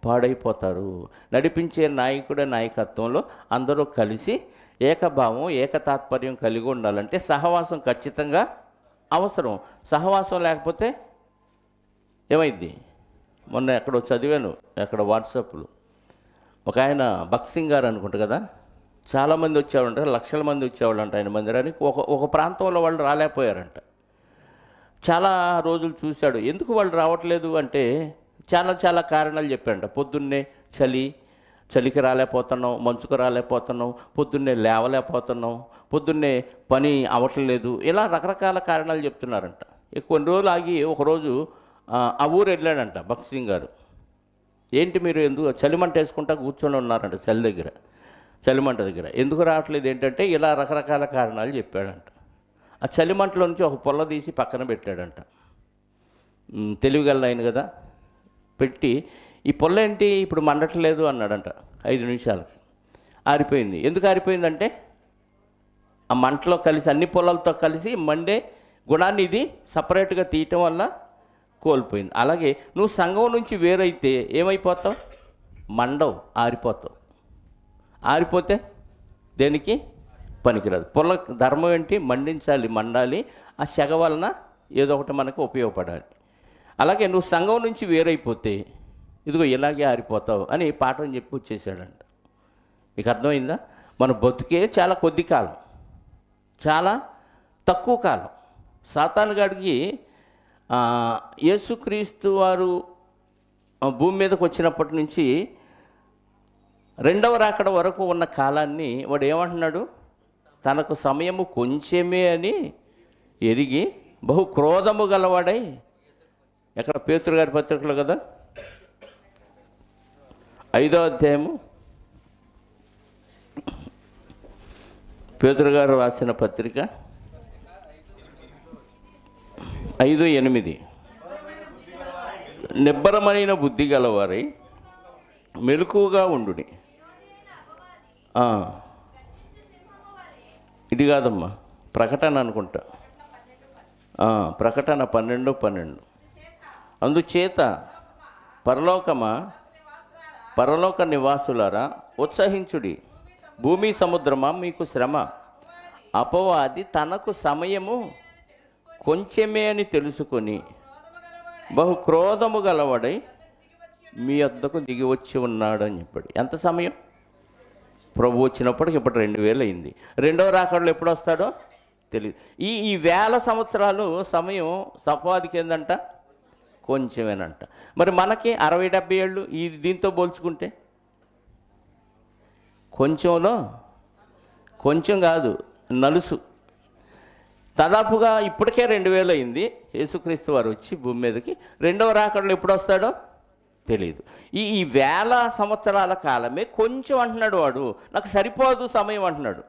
పాడైపోతారు. నడిపించే నాయకుడి నాయకత్వంలో అందరూ కలిసి ఏకభావం, ఏకతాత్పర్యం కలిగి ఉండాలంటే సహవాసం ఖచ్చితంగా అవసరం. సహవాసం లేకపోతే ఏమైంది? మొన్న ఎక్కడో చదివాను, ఎక్కడ వాట్సాప్లో, ఒక ఆయన బక్సింగ్ గారు అనుకుంటా కదా, చాలామంది వచ్చేవాళ్ళంట, లక్షల మంది వచ్చేవాళ్ళంట ఆయన మందిరానికి. ఒక ప్రాంతంలో వాళ్ళు రాలేకపోయారంట. చాలా రోజులు చూశాడు. ఎందుకు వాళ్ళు రావట్లేదు అంటే చాలా కారణాలు చెప్పాడంట. పొద్దున్నే చలికి రాలేకపోతున్నాం, మంచుకు రాలేకపోతున్నాం, పొద్దున్నే లేవలేకపోతున్నాం, పొద్దున్నే పని అవ్వట్లేదు, ఇలా రకరకాల కారణాలు చెప్తున్నారంట. కొన్ని రోజులు ఆగి ఒకరోజు ఆ ఊరు వెళ్ళాడంట బక్సింగ్ గారు. ఏంటి మీరు ఎందుకు చలిమంట వేసుకుంటా కూర్చొని ఉన్నారంట చలిమంట దగ్గర. ఎందుకు రావట్లేదు ఏంటంటే ఇలా రకరకాల కారణాలు చెప్పాడంట. ఆ చలిమంటలో నుంచి ఒక పొల్ల తీసి పక్కన పెట్టాడంట. తెలివిగల ఆయన కదా, పెట్టి ఈ పొల్ల ఏంటి ఇప్పుడు మండట్లేదు అన్నాడంట. 5 నిమిషాలకి ఆరిపోయింది. ఎందుకు ఆరిపోయిందంటే ఆ మంటలో కలిసి, అన్ని పొలాలతో కలిసి మండే గుణాన్ని ఇది సపరేట్గా తీయటం వల్ల కోల్పోయింది. అలాగే నువ్వు సంఘం నుంచి వేరైతే ఏమైపోతావు? మండవు, ఆరిపోతావు. ఆరిపోతే దేనికి పనికిరాదు. పొల ధర్మం ఏంటి? మండించాలి, మండాలి. ఆ సెగ వలన ఏదో ఒకటి మనకు ఉపయోగపడాలి. అలాగే నువ్వు సంఘం నుంచి వేరైపోతే ఇదిగో ఇలాగే ఆరిపోతావు అని పాఠం చెప్పి వచ్చేసాడంట. మీకు అర్థమైందా? మన బతుకే చాలా కొద్ది కాలం, చాలా తక్కువ కాలం. సాతాను గాడికి యేసుక్రీస్తు వారు భూమి మీదకి వచ్చినప్పటి నుంచి రెండవ రాకడ వరకు ఉన్న కాలాన్ని వాడు ఏమంటున్నాడు? తనకు సమయము కొంచెమే అని ఎరిగి బహు క్రోధము గలవాడై, ఎక్కడ పేతురు గారి పత్రికలో కదా 5వ అధ్యాయము, పేతురు గారు రాసిన పత్రిక 5:8, నిబ్బరమైన బుద్ధి గలవారై మెలకువగా ఉండుడి. ఇది కాదమ్మా, ప్రకటన అనుకుంటా, ప్రకటన 12:12. అందుచేత పరలోక నివాసులారా ఉత్సహించుడి, భూమి సముద్రమా మీకు శ్రమ. అపవాది తనకు సమయము కొంచెమే అని తెలుసుకొని బహు క్రోధము గలవాడై మీ వద్దకు దిగి వచ్చి ఉన్నాడు అని చెప్పాడు. ఎంత సమయం? ప్రభు వచ్చినప్పటికి ఇప్పుడు 2000 అయింది. రెండవ రాకడలో ఎప్పుడు వస్తాడో తెలియదు. ఈ 1000 సంవత్సరాలు సమయం సపవాదికి ఏందంట? కొంచెమేనంట. మరి మనకి 60-70 ఏళ్ళు దీంతో పోల్చుకుంటే కొంచెంలో కొంచెం కాదు, నలుసు. దాదాపుగా ఇప్పటికే 2000 అయింది యేసుక్రీస్తు వారు వచ్చి భూమి మీదకి. రెండవ రాకడలో ఎప్పుడు వస్తాడో తెలియదు. ఈ వేల సంవత్సరాల కాలమే కొంచెం అంటున్నాడు వాడు. నాకు సరిపోదు సమయం అంటున్నాడు.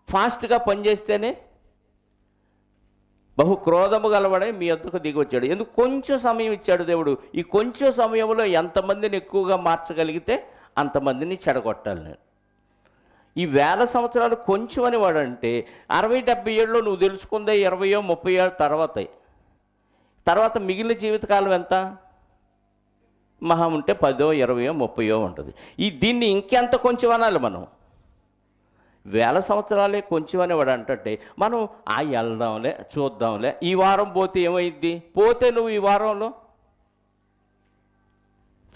ఫాస్ట్గా పనిచేస్తేనే బహు క్రోధము గలవాడే మీ వద్దకు దిగి వచ్చాడు. ఎందుకు కొంచెం సమయం ఇచ్చాడు దేవుడు. ఈ కొంచెం సమయంలో ఎంతమందిని ఎక్కువగా మార్చగలిగితే అంతమందిని చెడగొట్టాలి నేను. ఈ 1000 సంవత్సరాలు కొంచెం అని వాడంటే 60-70 ఏళ్ళలో నువ్వు తెలుసుకుందే 20-30 ఏళ్ళ తర్వాత మిగిలిన జీవితకాలం ఎంత? మహా ఉంటే 10-20-30 ఉంటుంది. దీన్ని ఇంకెంత కొంచెం అనాలి మనం. 1000 సంవత్సరాలే కొంచెం అని వాడు అంటే మనం వెళ్దాంలే, చూద్దాంలే, ఈ వారం పోతే ఏమైద్ది? పోతే నువ్వు ఈ వారంలో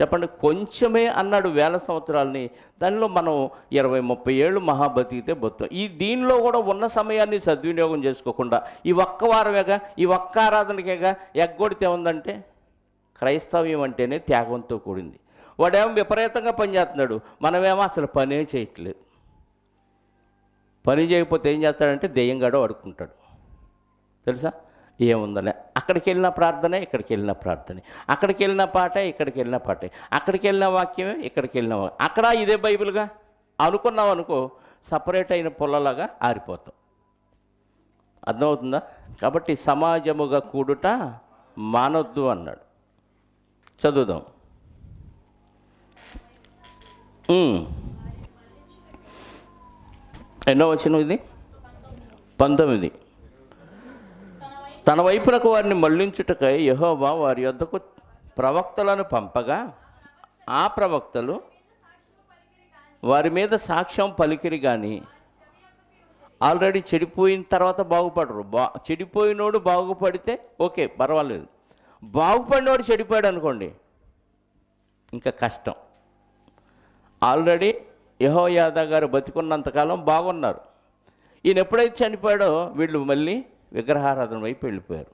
చెప్పండి, కొంచెమే అన్నాడు 1000 సంవత్సరాలని. దానిలో మనం 20-30 ఏళ్ళు మహా బతికితే బతుకు. దీనిలో కూడా ఉన్న సమయాన్ని సద్వినియోగం చేసుకోకుండా ఈ ఒక్క వారమేగా, ఈ ఒక్క ఆరాధనకేగా ఎగ్గొడితే ఉందంటే, క్రైస్తవ్యం అంటేనే త్యాగంతో కూడింది. వాడేమో విపరీతంగా పనిచేస్తున్నాడు, మనమేమో అసలు పనే చేయట్లేదు. పని చేయకపోతే ఏం చేస్తాడంటే దెయ్యంగాడో అడుక్కుంటాడు. తెలుసా? ఏముందలే, అక్కడికి వెళ్ళిన ప్రార్థనే, ఇక్కడికి వెళ్ళిన ప్రార్థనే, అక్కడికి వెళ్ళిన పాటే, ఇక్కడికి వెళ్ళిన పాటే, అక్కడికి వెళ్ళిన వాక్యమే, ఇక్కడికి వెళ్ళిన వాక్యం, అక్కడ ఇదే బైబిల్గా అనుకున్నావు అనుకో, సపరేట్ అయిన పొల్లలాగా ఆరిపోతాం. అర్థమవుతుందా? కాబట్టి సమాజముగా కూడుట మానొద్దు అన్నాడు. చదువుదాం. ఎన్నో వచనం ఇది? 19. తన వైపునకు వారిని మళ్లించుటకై యెహోవా వారి యొద్దకు ప్రవక్తలను పంపగా ఆ ప్రవక్తలు వారి మీద సాక్ష్యం పలికిరి. కానీ ఆల్రెడీ చెడిపోయిన తర్వాత బాగుపడరు. చెడిపోయినోడు బాగుపడితే ఓకే, పర్వాలేదు. బాగుపడినోడు చెడిపోయాడు అనుకోండి, ఇంకా కష్టం. ఆల్రెడీ యెహోయాదా గారు బతికున్నంతకాలం బాగున్నారు. ఈయన ఎప్పుడైతే చనిపోయాడో వీళ్ళు మళ్ళీ విగ్రహారాధన వైపు వెళ్ళిపోయారు.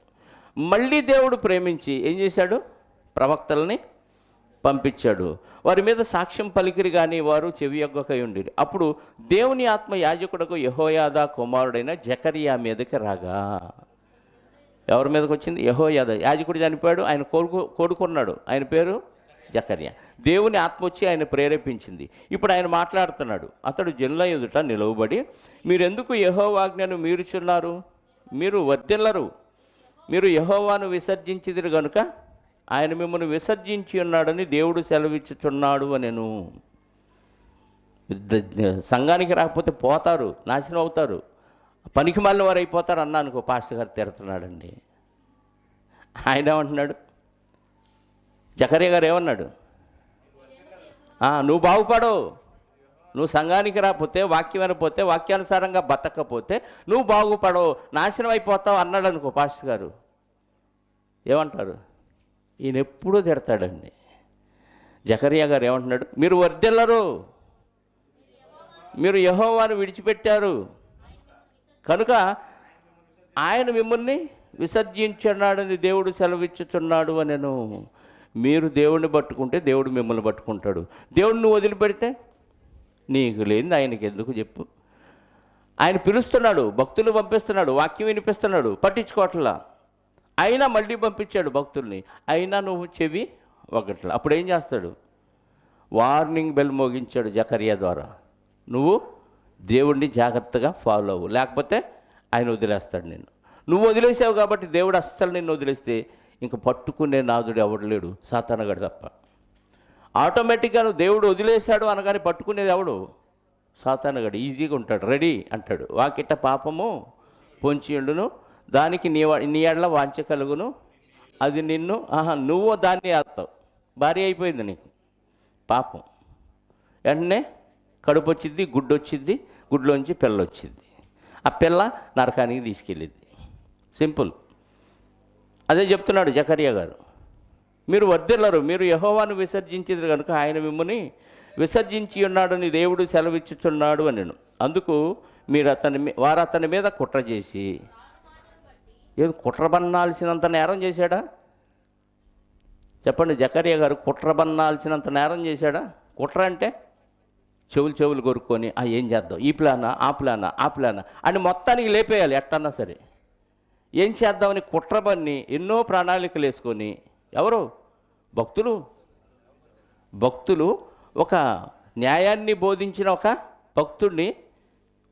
మళ్ళీ దేవుడు ప్రేమించి ఏం చేశాడు? ప్రవక్తల్ని పంపించాడు. వారి మీద సాక్ష్యం పలికిరి కానీ వారు చెవియొగ్గకై ఉండిరి. అప్పుడు దేవుని ఆత్మ యాజకుడకు యెహోయాదా కుమారుడైన జకరియా మీదకి రాగా, ఎవరి మీదకి వచ్చింది? యెహోయాదా. యాజకుడు చనిపోయాడు, ఆయన కొడుకున్నాడు, ఆయన పేరు జకరియా. దేవుని ఆత్మ వచ్చి ఆయన ప్రేరేపించింది. ఇప్పుడు ఆయన మాట్లాడుతున్నాడు. అతడు జనుల ఎదుట నిలవబడి, మీరెందుకు యెహోవాజ్ఞను మీరుచున్నారు? మీరు వర్ధిల్లరు. మీరు యెహోవాను విసర్జించిదిరు గనుక ఆయన మిమ్మల్ని విసర్జించి ఉన్నాడని దేవుడు సెలవిచ్చుచున్నాడు అనెను. సంఘానికి రాకపోతే పోతారు, నాశనం అవుతారు, పనికి మాలిన వారు అయిపోతారు అన్నా అనుకో, పాస్టర్ గారు తిడుతున్నాడండి. ఆయన ఏమంటున్నాడు? జకరియా గారు ఏమన్నాడు? నువ్వు బాగుపడవు, నువ్వు సంఘానికి రాకపోతే, వాక్యం వినకపోతే, వాక్యానుసారంగా బతకపోతే నువ్వు బాగుపడవు, నాశనం అయిపోతావు అన్నాడు అనుకో పాస్టర్ గారు. ఏమంటారు? ఈయన ఎప్పుడూ తిడతాడండి. జకరియా గారు ఏమంటున్నాడు? మీరు వర్ధిల్లరు, మీరు యెహోవాను విడిచిపెట్టారు కనుక ఆయన మిమ్మల్ని విసర్జించున్నాడని దేవుడు సెలవిచ్చుచున్నాడు అనెను. మీరు దేవుడిని పట్టుకుంటే దేవుడు మిమ్మల్ని పట్టుకుంటాడు. దేవుడిని వదిలిపెడితే నీకు లేనిది ఆయనకి ఎందుకు చెప్పు? ఆయన పిలుస్తున్నాడు, భక్తులు పంపిస్తున్నాడు, వాక్యం వినిపిస్తున్నాడు, పట్టించుకోవట్లా. అయినా మళ్ళీ పంపించాడు భక్తుల్ని, అయినా నువ్వు చెవి ఒకట్లా. అప్పుడు ఏం చేస్తాడు? వార్నింగ్ బెల్ మోగించాడు జకరియా ద్వారా. నువ్వు దేవుడిని జాగ్రత్తగా ఫాలో అవ్వు, లేకపోతే ఆయన వదిలేస్తాడు నిన్ను. నువ్వు వదిలేసావు కాబట్టి దేవుడు అస్సలు నిన్ను వదిలేస్తే ఇంక పట్టుకునే నాదుడు ఎవడు లేడు, సాతానుగాడు తప్ప. ఆటోమేటిక్గా నువ్వు దేవుడు వదిలేశాడు అనగానే పట్టుకునేది ఎవడు? సాతానుగాడు. ఈజీగా ఉంటాడు, రెడీ అంటాడు. వాకిట పాపము పొంచియుండును, దానికి నీ ఎడల వాంఛ కలుగును, అది నిన్ను నువ్వు దాన్ని వేస్తావు. భారీ అయిపోయింది నీకు పాపం. వెంటనే కడుపు వచ్చింది, గుడ్డు వచ్చింది, గుడ్లోంచి పిల్ల వచ్చింది. ఆ పిల్ల నరకానికి తీసుకెళ్ళింది. సింపుల్. అదే చెప్తున్నాడు జకరియా గారు. మీరు వర్ధిల్లరు, మీరు యెహోవాను విసర్జించేది కనుక ఆయన మిమ్మల్ని విసర్జించి ఉన్నాడని దేవుడు సెలవిచ్చుచున్నాడు అనెను. అందుకు వారు అతని మీద కుట్ర చేసి, ఏదో కుట్రబన్నాల్సినంత నేరం చేశాడా? చెప్పండి, జకరియా గారు కుట్రబన్నాల్సినంత నేరం చేశాడా? కుట్ర అంటే చెవులు కొరుక్కొని ఏం చేద్దాం, ఈ ప్లానా ఆ ప్లానా ఆ ప్లానా అని మొత్తానికి లేపేయాలి ఎట్టన్నా సరే. ఏం చేద్దామని కుట్రబన్ని ఎన్నో ప్రణాళికలు వేసుకొని ఎవరు భక్తులు ఒక న్యాయాన్ని బోధించిన ఒక భక్తుడిని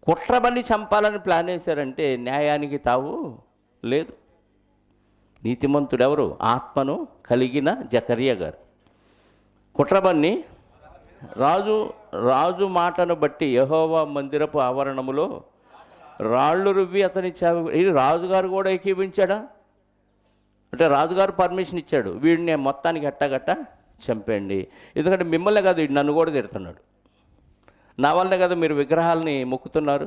కుట్రబన్ని చంపాలని ప్లాన్ వేశారంటే న్యాయానికి తావు లేదు. నీతిమంతుడు ఎవరు? ఆత్మను కలిగిన జకరియా గారు. కుట్రబన్ని రాజు మాటను బట్టి యెహోవా మందిరపు ఆవరణములో రాళ్ళు రువ్వి అతని ఇది రాజుగారు కూడా ఏకీభించాడా అంటే రాజుగారు పర్మిషన్ ఇచ్చాడు, వీడిని మొత్తానికి ఎట్టగట్ట చంపండి, ఎందుకంటే మిమ్మల్నే కాదు వీడు నన్ను కూడా తిడుతున్నాడు, నా వల్లనే కదా మీరు విగ్రహాలని మొక్కుతున్నారు,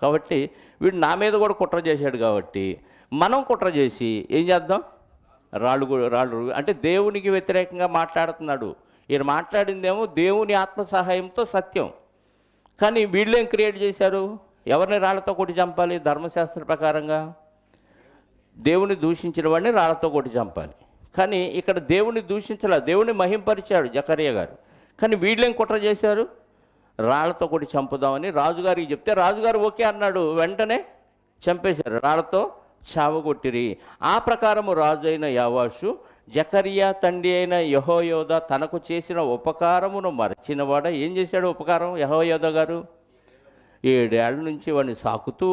కాబట్టి వీడు నా మీద కూడా కుట్ర చేశాడు, కాబట్టి మనం కుట్ర చేసి ఏం చేద్దాం, రాళ్ళు అంటే దేవునికి వ్యతిరేకంగా మాట్లాడుతున్నాడు. ఈయన మాట్లాడిందేమో దేవుని ఆత్మ సహాయంతో సత్యం, కానీ వీళ్ళేం క్రియేట్ చేశారు, ఎవరిని రాళ్లతో కొట్టి చంపాలి? ధర్మశాస్త్ర ప్రకారంగా దేవుని దూషించిన వాడిని రాళ్లతో కొట్టి చంపాలి. కానీ ఇక్కడ దేవుని దూషించలే, దేవుని మహింపరిచాడు జకరియా గారు. కానీ వీళ్ళేం కుట్ర చేశారు, రాళ్లతో కొట్టి చంపుదామని రాజుగారికి చెప్తే రాజుగారు ఓకే అన్నాడు, వెంటనే చంపేశారు, రాళ్లతో చావగొట్టిరి. ఆ ప్రకారము రాజు అయిన యావాషు జకరియా తండ్రి అయిన యెహోయాదా తనకు చేసిన ఉపకారమును మరచినవాడ ఏం చేశాడు ఉపకారం? యెహోయాదా గారు 7 ఏళ్ల నుంచి వాడిని సాకుతూ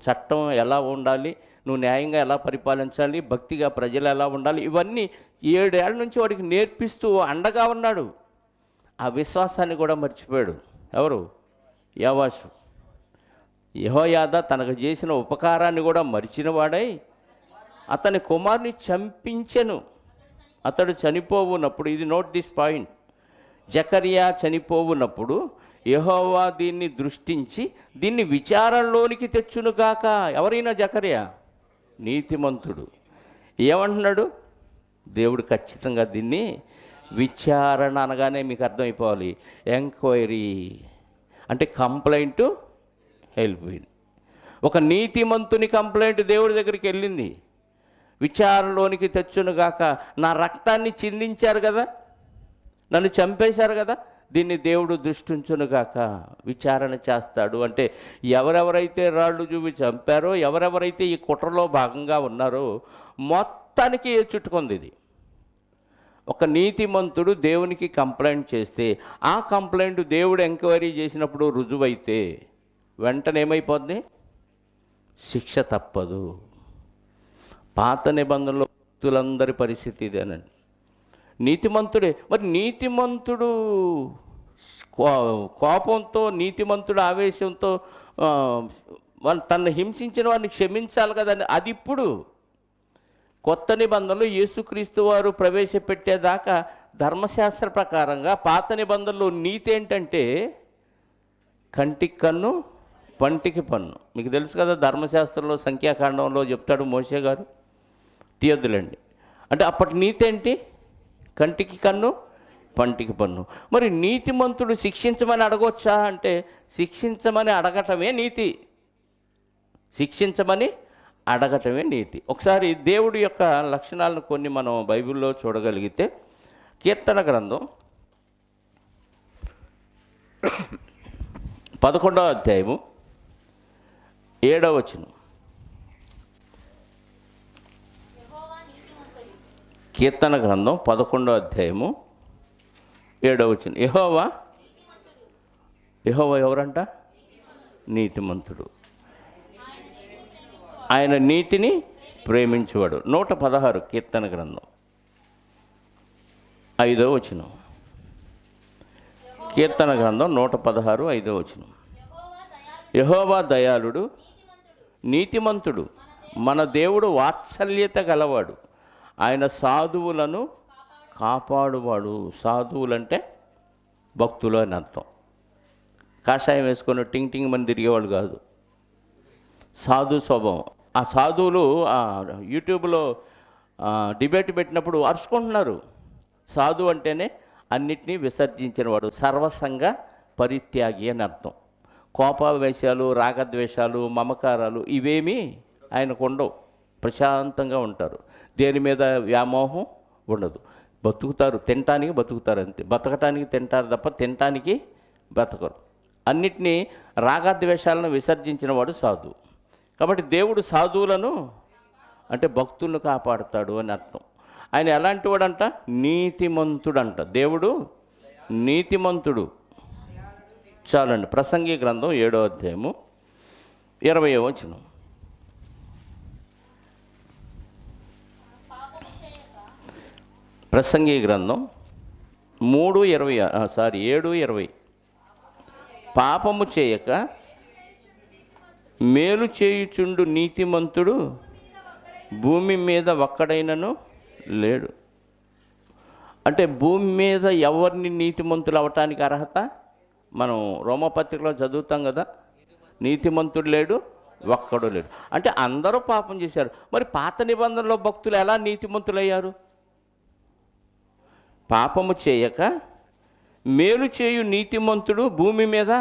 చట్టం ఎలా ఉండాలి, నువ్వు న్యాయంగా ఎలా పరిపాలించాలి, భక్తిగా ప్రజలు ఎలా ఉండాలి, ఇవన్నీ 7 ఏళ్ల నుంచి వాడికి నేర్పిస్తూ అండగా ఉన్నాడు. ఆ విశ్వాసాన్ని కూడా మర్చిపోయాడు ఎవరు? యావాషు. యెహోయాదా తనకు చేసిన ఉపకారాన్ని కూడా మరిచినవాడై అతని కుమారుని చంపించెను. అతడు చనిపోవునప్పుడు, ఇది నోట్ దిస్ పాయింట్, జకరియా చనిపోవునప్పుడు యెహోవా దీన్ని దృష్టించి దీన్ని విచారణలోనికి తెచ్చునుగాక. ఎవరైనా జకరియా నీతిమంతుడు ఏమంటున్నాడు? దేవుడు ఖచ్చితంగా దీన్ని విచారణ అనగానే మీకు అర్థమైపోవాలి, ఎంక్వైరీ అంటే కంప్లైంట్ వెళ్ళిపోయింది. ఒక నీతిమంతుని కంప్లైంట్ దేవుడి దగ్గరికి వెళ్ళింది, విచారణలోనికి తెచ్చునుగాక. నా రక్తాన్ని చిందించారు కదా, నన్ను చంపేశారు కదా, దీన్ని దేవుడు దృష్టించునుగాక, విచారణ చేస్తాడు. అంటే ఎవరెవరైతే రాళ్ళు చూపి చంపారో, ఎవరెవరైతే ఈ కుట్రలో భాగంగా ఉన్నారో మొత్తానికి చుట్టుకుంది ఇది. ఒక నీతిమంతుడు దేవునికి కంప్లైంట్ చేస్తే ఆ కంప్లైంట్ దేవుడు ఎంక్వైరీ చేసినప్పుడు రుజువైతే వెంటనే ఏమైపోద్ది? శిక్ష తప్పదు. పాత నిబంధనలో భక్తులందరి పరిస్థితి ఇదేనండి. నీతిమంతుడే. మరి నీతిమంతుడు కోపంతో, నీతిమంతుడు ఆవేశంతో తను హింసించిన వారిని క్షమించాలి కదండి. అది ఇప్పుడు కొత్త నిబంధనలు యేసుక్రీస్తు వారు ప్రవేశపెట్టేదాకా ధర్మశాస్త్ర ప్రకారంగా పాత నిబంధనలో నీతి ఏంటంటే కంటికి కన్ను పంటికి పన్ను. మీకు తెలుసు కదా, ధర్మశాస్త్రంలో సంఖ్యాకాండంలో చెప్తాడు మోషే గారు, తీయొద్దులండి అంటే అప్పటి నీతి ఏంటి? కంటికి కన్ను పంటికి పన్ను. మరి నీతిమంతుడు శిక్షించమని అడగొచ్చా అంటే శిక్షించమని అడగటమే నీతి, శిక్షించమని అడగటమే నీతి. ఒకసారి దేవుడి యొక్క లక్షణాలను కొన్ని మనం బైబిల్లో చూడగలిగితే, కీర్తన గ్రంథం 11వ అధ్యాయము 7వ వచనం. కీర్తన గ్రంథం 11వ అధ్యాయము 7వ వచనం. యెహోవా ఎవరంట? నీతిమంతుడు, ఆయన నీతిని ప్రేమించువాడు. 116 కీర్తన గ్రంథం 5వ వచనం. కీర్తన గ్రంథం 116 5వ వచనం. యెహోవా దయాళుడు, నీతిమంతుడు, మన దేవుడు వాత్సల్యత గలవాడు, ఆయన సాధువులను కాపాడువాడు. సాధువులంటే భక్తులు అని అర్థం. కాషాయం వేసుకొని టింగ్ టింగ్ మంది తిరిగేవాళ్ళు కాదు, సాధు స్వభావం. ఆ సాధువులు యూట్యూబ్లో డిబేట్ పెట్టినప్పుడు అరుచుకుంటున్నారు. సాధు అంటేనే అన్నిటినీ విసర్జించినవాడు, సర్వసంగ పరిత్యాగి అని అర్థం. కోపావేశాలు, రాగద్వేషాలు, మమకారాలు ఇవేమీ ఆయనకు ఉండవు. ప్రశాంతంగా ఉంటారు, దేని మీద వ్యామోహం ఉండదు. బతుకుతారు, తినటానికి బతుకుతారు అంతే. బతకటానికి తింటారు తప్ప తినటానికి బ్రతకరు. అన్నిటినీ రాగద్వేషాలను విసర్జించిన వాడు సాధువు. కాబట్టి దేవుడు సాధువులను అంటే భక్తులను కాపాడుతాడు అని అర్థం. ఆయన ఎలాంటి వాడంట? నీతిమంతుడంట. దేవుడు నీతిమంతుడు. చాలండి. ప్రసంగి గ్రంథం 7వ అధ్యాయము 20వ వచనం. ప్రసంగి గ్రంథం 7:20. పాపము చేయక మేలు చేయుచుండు నీతిమంతుడు భూమి మీద ఒక్కడైనను లేడు. అంటే భూమి మీద ఎవరిని నీతిమంతులు అవటానికి అర్హత? మనం రోమపత్రికలో చదువుతాం కదా, నీతిమంతుడు లేడు, ఒక్కడు లేడు. అంటే అందరూ పాపం చేశారు. మరి పాత నిబంధనలో భక్తులు ఎలా నీతిమంతులయ్యారు? పాపము చేయక మేలు చేయు నీతిమంతుడు భూమి మీద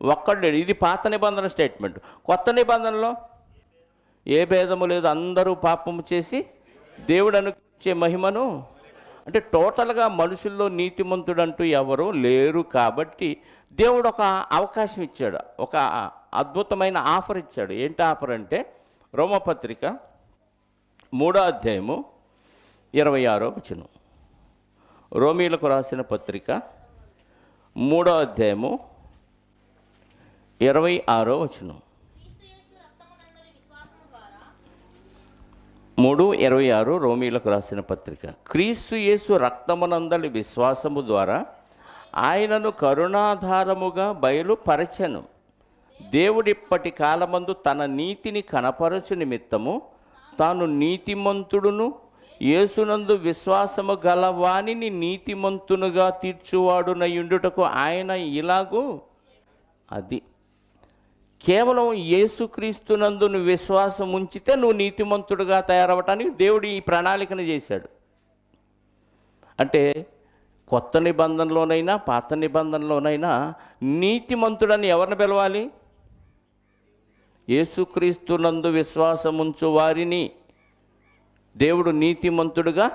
ఒక్కడు లేడు. ఇది పాత నిబంధన స్టేట్మెంట్. కొత్త నిబంధనలో ఏ భేదము లేదు, అందరూ పాపము చేసి దేవుడు అనుగ్రహించే మహిమను. అంటే టోటల్గా మనుషుల్లో నీతిమంతుడు అంటూ ఎవరు లేరు. కాబట్టి దేవుడు ఒక అవకాశం ఇచ్చాడు, ఒక అద్భుతమైన ఆఫర్ ఇచ్చాడు. ఏంటి ఆఫర్ అంటే రోమపత్రిక 3వ అధ్యాయము 26వ వచనం. రోమీలకు రాసిన పత్రిక 3వ అధ్యాయము 26వ వచనం. 3:26 రోమీలకు రాసిన పత్రిక. క్రీస్తు యేసు రక్తమునందలి విశ్వాసము ద్వారా ఆయనను కరుణాధారముగా బయలుపరచెను. దేవుడిప్పటి కాలమందు తన నీతిని కనపరచు నిమిత్తము తాను నీతిమంతుడును యేసునందు విశ్వాసము గలవానిని నీతిమంతునుగా తీర్చువాడునయుండుటకు ఆయన ఇలాగూ అది కేవలం యేసుక్రీస్తునందు నువ్వు విశ్వాసం ఉంచితే నువ్వు నీతిమంతుడుగా తయారవటానికి దేవుడు ఈ ప్రణాళికను చేశాడు. అంటే కొత్త నిబంధనలోనైనా పాత నిబంధనలోనైనా నీతిమంతుడని ఎవరిని పిలవాలి? యేసుక్రీస్తునందు విశ్వాసం ఉంచు వారిని దేవుడు నీతిమంతుడుగా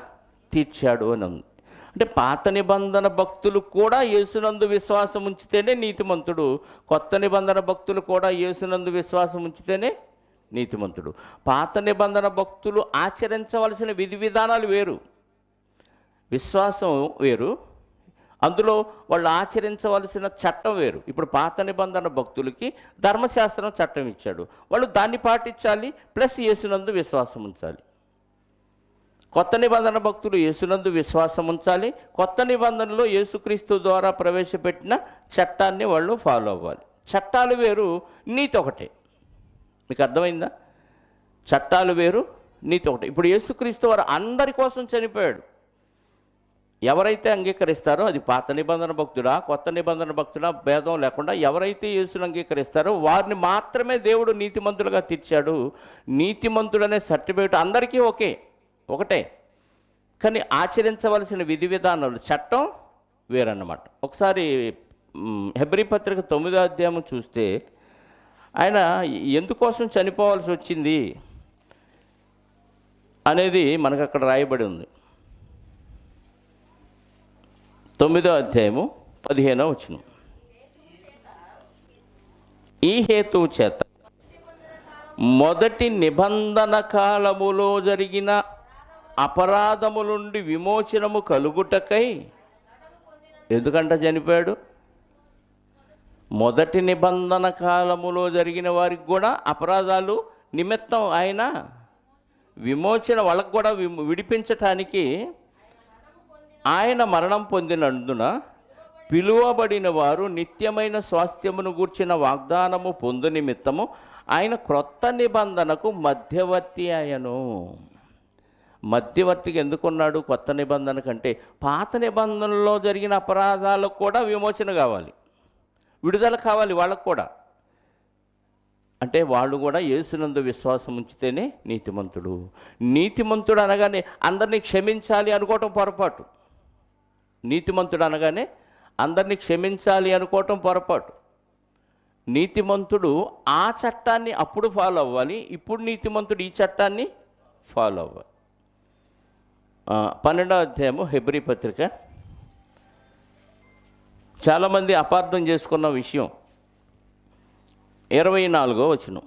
తీర్చాడు అని ఉంది. అంటే పాత నిబంధన భక్తులు కూడా యేసునందు విశ్వాసం ఉంచితేనే నీతిమంతుడు, కొత్త నిబంధన భక్తులు కూడా యేసునందు విశ్వాసం ఉంచితేనే నీతిమంతుడు. పాత నిబంధన భక్తులు ఆచరించవలసిన విధి విధానాలు వేరు, విశ్వాసం వేరు, అందులో వాళ్ళు ఆచరించవలసిన చట్టం వేరు. ఇప్పుడు పాత నిబంధన భక్తులకి ధర్మశాస్త్రం చట్టం ఇచ్చాడు, వాళ్ళు దాన్ని పాటించాలి, ప్లస్ యేసునందు విశ్వాసం ఉంచాలి. కొత్త నిబంధన భక్తులు యేసునందు విశ్వాసం ఉంచాలి, కొత్త నిబంధనలో యేసుక్రీస్తు ద్వారా ప్రవేశపెట్టిన చట్టాన్ని వాళ్ళు ఫాలో అవ్వాలి. చట్టాలు వేరు, నీతి ఒకటే. మీకు అర్థమైందా? చట్టాలు వేరు, నీతి ఒకటే. ఇప్పుడు యేసుక్రీస్తు వారు అందరి కోసం చనిపోయాడు. ఎవరైతే అంగీకరిస్తారో, అది పాత నిబంధన భక్తుడా కొత్త నిబంధన భక్తుడా భేదం లేకుండా ఎవరైతే యేసును అంగీకరిస్తారో వారిని మాత్రమే దేవుడు నీతిమంతులుగా తీర్చాడు. నీతిమంతుడనే సర్టిఫికేట్ అందరికీ ఒకటే, కానీ ఆచరించవలసిన విధి విధానాలు చట్టం వేరన్నమాట. ఒకసారి హెబ్రీ పత్రిక 9వ అధ్యాయం చూస్తే ఆయన ఎందుకోసం చనిపోవాల్సి వచ్చింది అనేది మనకు అక్కడ రాయబడి ఉంది. 9వ అధ్యాయము 15వ వచనం. ఈ హేతువు చేత మొదటి నిబంధన కాలములో జరిగిన అపరాధము నుండి విమోచనము కలుగుటకై, ఎందుకంట చనిపోయాడు? మొదటి నిబంధన కాలములో జరిగిన వారికి కూడా అపరాధాలు నిమిత్తం ఆయన విమోచన, వాళ్ళకు కూడా విడిపించటానికి ఆయన మరణం పొందినందున పిలువబడిన వారు నిత్యమైన స్వాస్థ్యమును గూర్చిన వాగ్దానము పొందు నిమిత్తము ఆయన క్రొత్త నిబంధనకు మధ్యవర్తి అయ్యను. మధ్యవర్తిగా ఎందుకున్నాడు? కొత్త నిబంధన కంటే పాత నిబంధనలో జరిగిన అపరాధాలకు కూడా విమోచన కావాలి, విడుదల కావాలి వాళ్ళకు కూడా. అంటే వాళ్ళు కూడా యేసునందు విశ్వాసం ఉంచితేనే నీతిమంతుడు. నీతిమంతుడు అనగానే అందరినీ క్షమించాలి అనుకోవటం పొరపాటు. నీతిమంతుడు అనగానే అందరినీ క్షమించాలి అనుకోవటం పొరపాటు. నీతిమంతుడు ఆ చట్టాన్ని అప్పుడు ఫాలో అవ్వాలి, ఇప్పుడు నీతిమంతుడు ఈ చట్టాన్ని ఫాలో అవ్వాలి. 12వ అధ్యాయము హెబ్రీ పత్రిక చాలామంది అపార్థం చేసుకున్న విషయం 24వ వచనం.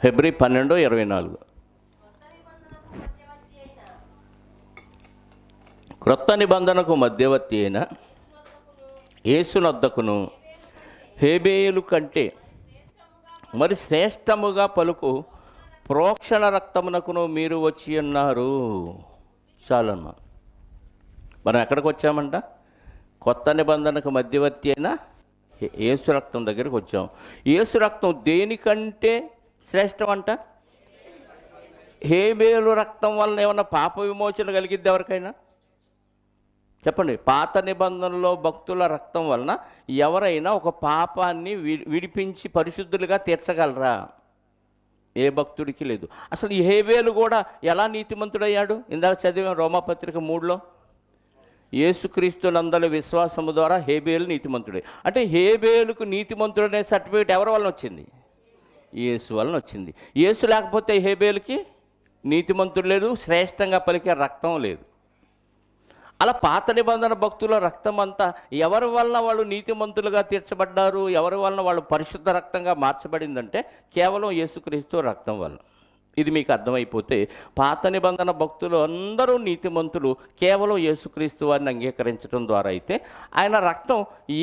హెబ్రీ 12:24. క్రొత్త నిబంధనకు మధ్యవర్తి అయిన యేసునొద్దకును హేబేలు కంటే మరి శ్రేష్టముగా పలుకు ప్రోక్షణ రక్తమునకును మీరు వచ్చి ఉన్నారు. చాలమ్మా, మనం ఎక్కడికి వచ్చామంట? కొత్త నిబంధనకు మధ్యవర్తి అయిన యేసు రక్తం దగ్గరికి వచ్చాం. యేసు రక్తం దేనికంటే శ్రేష్టం అంట? హేబేలు రక్తం వలన ఏమన్నా పాప విమోచన కలిగిద్ది ఎవరికైనా? చెప్పండి. పాత నిబంధనలో భక్తుల రక్తం వలన ఎవరైనా ఒక పాపాన్ని విడిపించి పరిశుద్ధులుగా తీర్చగలరా? ఏ భక్తుడికి లేదు. అసలు ఈ హేబేలు కూడా ఎలా నీతిమంతుడయ్యాడు? ఇందాక చదివాం రోమాపత్రిక 3లో, యేసుక్రీస్తు నందలి విశ్వాసము ద్వారా హేబేలు నీతిమంతుడే. అంటే హేబేలుకు నీతిమంతుడనే సర్టిఫికేట్ ఎవరి వలన వచ్చింది? యేసు వలన వచ్చింది. యేసు లేకపోతే హేబేలుకి నీతిమంతుడు లేదు, శ్రేష్టంగా పలికే రక్తం లేదు. అలా పాత నిబంధన భక్తుల రక్తం అంతా ఎవరి వలన వాళ్ళు నీతిమంతులుగా తీర్చబడ్డారు, ఎవరి వలన వాళ్ళు పరిశుద్ధ రక్తంగా మార్చబడిందంటే కేవలం యేసుక్రీస్తు రక్తం వలన. ఇది మీకు అర్థమైపోతే పాత నిబంధన భక్తులు అందరూ నీతిమంతులు కేవలం యేసుక్రీస్తు వారిని అంగీకరించడం ద్వారా అయితే ఆయన రక్తం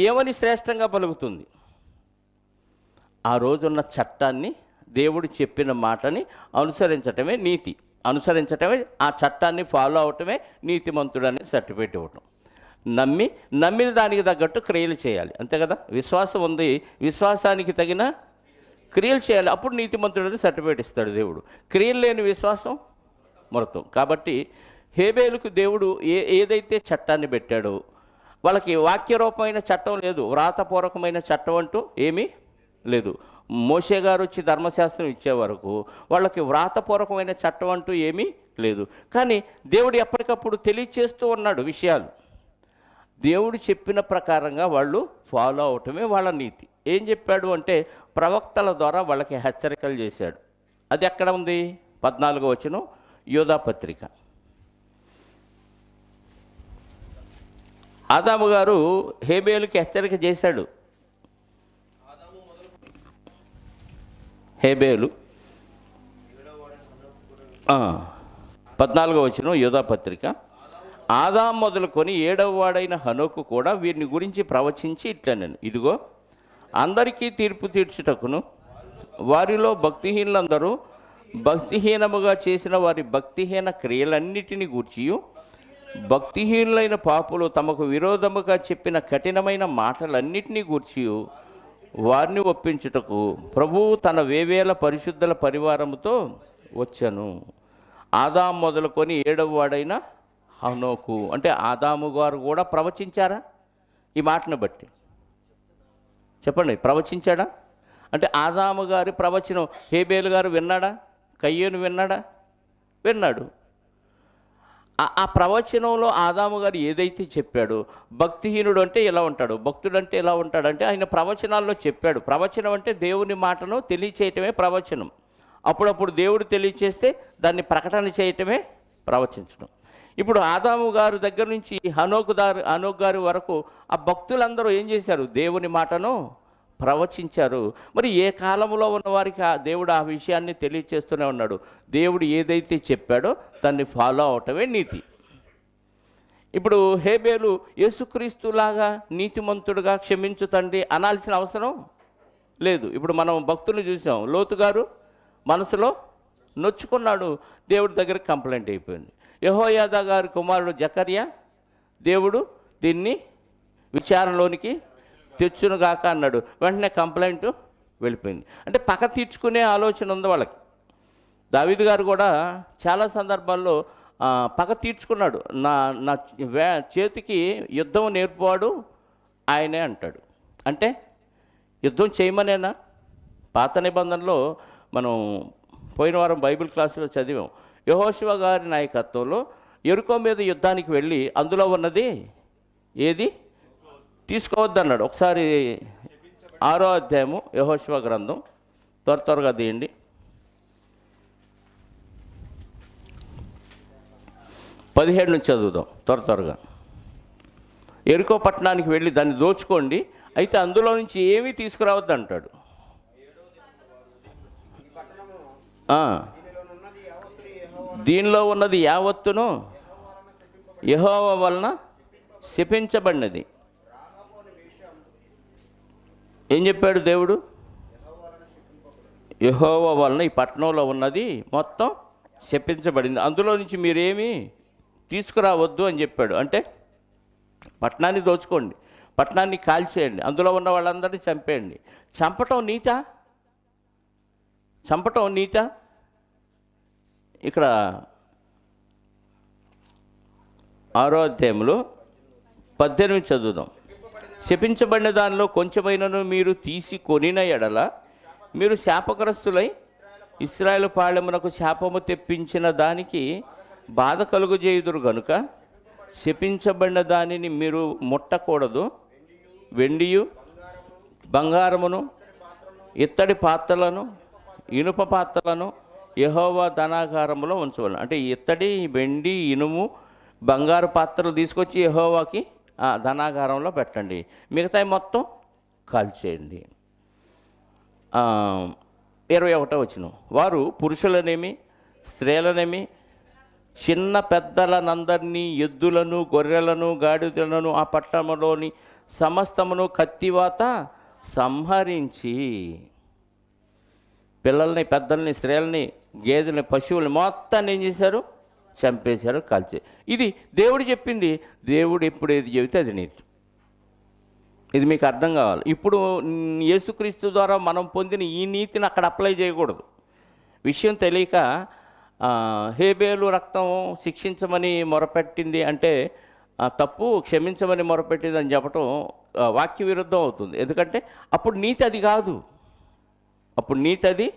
ఏమని శ్రేష్టంగా పలుకుతుంది? ఆ రోజున్న చట్టాన్ని, దేవుడు చెప్పిన మాటని అనుసరించటమే నీతి. అనుసరించటమే, ఆ చట్టాన్ని ఫాలో అవటమే నీతిమంతుడు అనే సర్టిఫికేట్ ఇవ్వటం. నమ్మిన దానికి తగ్గట్టు క్రియలు చేయాలి, అంతే కదా? విశ్వాసం ఉంది, విశ్వాసానికి తగిన క్రియలు చేయాలి, అప్పుడు నీతిమంతుడని సర్టిఫికేట్ ఇస్తాడు దేవుడు. క్రియలు లేని విశ్వాసం మృతం. కాబట్టి హేబేలుకు దేవుడు ఏదైతే చట్టాన్ని పెట్టాడో, వాళ్ళకి వాక్యరూపమైన చట్టం లేదు, వ్రాతపూర్వకమైన చట్టం అంటూ ఏమీ లేదు. మోషే గారు వచ్చి ధర్మశాస్త్రం ఇచ్చే వరకు వాళ్ళకి వ్రాతపూర్వకమైన చట్టం అంటూ ఏమీ లేదు. కానీ దేవుడు ఎప్పటికప్పుడు తెలియచేస్తూ ఉన్నాడు విషయాలు. దేవుడు చెప్పిన ప్రకారంగా వాళ్ళు ఫాలో అవటమే వాళ్ళ నీతి. ఏం చెప్పాడు అంటే ప్రవక్తల ద్వారా వాళ్ళకి హెచ్చరికలు చేశాడు. అది ఎక్కడ ఉంది? 14వ వచనం యోధా పత్రిక. ఆదాము గారు హేబేలుకి హెచ్చరిక చేశాడు. హేబేలు 14వ వచనం యోధా పత్రిక. ఆదాము మొదలుకొని 7వ వాడైన హనోకు కూడా వీరిని గురించి ప్రవచించి ఇట్లనెను, ఇదిగో అందరికీ తీర్పు తీర్చుటకును వారిలో భక్తిహీనులందరూ భక్తిహీనముగా చేసిన వారి భక్తిహీన క్రియలన్నిటిని గూర్చియు భక్తిహీనులైన పాపులు తమకు విరోధముగా చెప్పిన కఠినమైన మాటలన్నిటినీ గూర్చియు వారిని ఒప్పించుటకు ప్రభువు తన వేవేల పరిశుద్ధుల పరివారముతో వచ్చాను. ఆదాము మొదలుకొని 7వ వాడైన హనోకు, అంటే ఆదాము గారు కూడా ప్రవచించారా? ఈ మాటను బట్టి చెప్పండి, ప్రవచించాడా? అంటే ఆదాము గారి ప్రవచనం హేబేలు గారు విన్నాడా? కయ్యేను విన్నాడా? విన్నాడు. ఆ ప్రవచనంలో ఆదాము గారు ఏదైతే చెప్పాడో, భక్తిహీనుడు అంటే ఎలా ఉంటాడు, భక్తుడు అంటే ఎలా ఉంటాడంటే ఆయన ప్రవచనాల్లో చెప్పాడు. ప్రవచనం అంటే దేవుని మాటను తెలియచేయటమే ప్రవచనం. అప్పుడప్పుడు దేవుడు తెలియచేస్తే దాన్ని ప్రకటన చేయటమే ప్రవచించడం. ఇప్పుడు ఆదాము గారి దగ్గర నుంచి హనోకు గారి వరకు ఆ భక్తులందరూ ఏం చేశారు? దేవుని మాటను ప్రవచించారు. మరి ఏ కాలంలో ఉన్న వారికి దేవుడు ఆ విషయాన్ని తెలియచేస్తూనే ఉన్నాడు. దేవుడు ఏదైతే చెప్పాడో దాన్ని ఫాలో అవటమే నీతి. ఇప్పుడు హేబేలు యేసుక్రీస్తులాగా నీతిమంతుడుగా క్షమించు తండ్రి అనాల్సిన అవసరం లేదు. ఇప్పుడు మనం భక్తులు చూసాం, లోతు గారు మనసులో నొచ్చుకున్నాడు, దేవుడి దగ్గర కంప్లైంట్ అయిపోయింది. యెహోయాదా గారి కుమారుడు జకర్యా, దేవుడు దీన్ని విచారణలోనికి తెచ్చునుగాక అన్నాడు, వెంటనే కంప్లైంట్ వెళ్ళిపోయింది. అంటే పక్క తీర్చుకునే ఆలోచన ఉంది వాళ్ళకి. దావీదు గారు కూడా చాలా సందర్భాల్లో పగ తీర్చుకున్నాడు. నా చేతికి యుద్ధం నేర్పువాడు ఆయనే అంటాడు. అంటే యుద్ధం చేయమనేనా? పాత నిబంధనలో మనం పోయిన వారం బైబిల్ క్లాసులో చదివాం. యెహోషువ గారి నాయకత్వంలో యెరికో మీద యుద్ధానికి వెళ్ళి అందులో ఉన్నది ఏది తీసుకోవద్దన్నాడు. ఒకసారి 6వ అధ్యాయము యెహోషువ గ్రంథం త్వరగా తీయండి. 17 నుంచి చదువుదాం త్వరగా. ఎరికో పట్టణానికి వెళ్ళి దాన్ని దోచుకోండి, అయితే అందులో నుంచి ఏమీ తీసుకురావద్దు అంటాడు. దీనిలో ఉన్నది యావత్తును యెహోవా వలన శపించబడినది. ఏం చెప్పాడు దేవుడు? యెహోవా వలన ఈ పట్టణంలో ఉన్నది మొత్తం శపించబడింది, అందులో నుంచి మీరేమీ తీసుకురావద్దు అని చెప్పాడు. అంటే పట్టణాన్ని దోచుకోండి, పట్టణాన్ని కాల్చేయండి, అందులో ఉన్న వాళ్ళందరినీ చంపేయండి. చంపటం నీతా? ఇక్కడ 6వ అధ్యాయంలో 18 చదువుదాం. శపించబడిన దానిలో కొంచెమైనను మీరు తీసుకొనిన ఎడల మీరు శాపగ్రస్తులై ఇశ్రాయేలు పాళెమునకు శాపము తెప్పించిన దానికి బాధ కలుగజేయుదురు గనుక శపించబడిన దానిని మీరు ముట్టకూడదు. వెండియు బంగారమును ఇత్తడి పాత్రలను ఇనుప పాత్రలను యెహోవా ధనాగారములో ఉంచవలను. అంటే ఇత్తడి, వెండి, ఇనుము, బంగారు పాత్రలు తీసుకొచ్చి యెహోవాకి ధనాగారంలో పెట్టండి, మిగతాయి మొత్తం కాల్చేయండి. 21వ వచనం. వారు పురుషులనేమి స్త్రీలనేమి చిన్న పెద్దలనందరినీ, ఎద్దులను, గొర్రెలను, గాడిదలను, ఆ పట్టణంలోని సమస్తమును కత్తివాత సంహరించి, పిల్లల్ని, పెద్దల్ని, స్త్రీలని, గేదెలని, పశువుల్ని మొత్తాన్ని ఏం చేశారు? చంపేశారు, కాల్చారు. ఇది దేవుడు చెప్పింది. దేవుడు ఎప్పుడు ఏది చెబితే అది నీతి. ఇది మీకు అర్థం కావాలి. ఇప్పుడు యేసుక్రీస్తు ద్వారా మనం పొందిన ఈ నీతిని అక్కడ అప్లై చేయకూడదు. విషయం తెలియక హేబేలు రక్తం శిక్షించమని మొరపెట్టింది అంటే తప్పు, క్షమించమని మొరపెట్టింది అని చెప్పటం వాక్య విరుద్ధం అవుతుంది. ఎందుకంటే అప్పుడు నీతి అది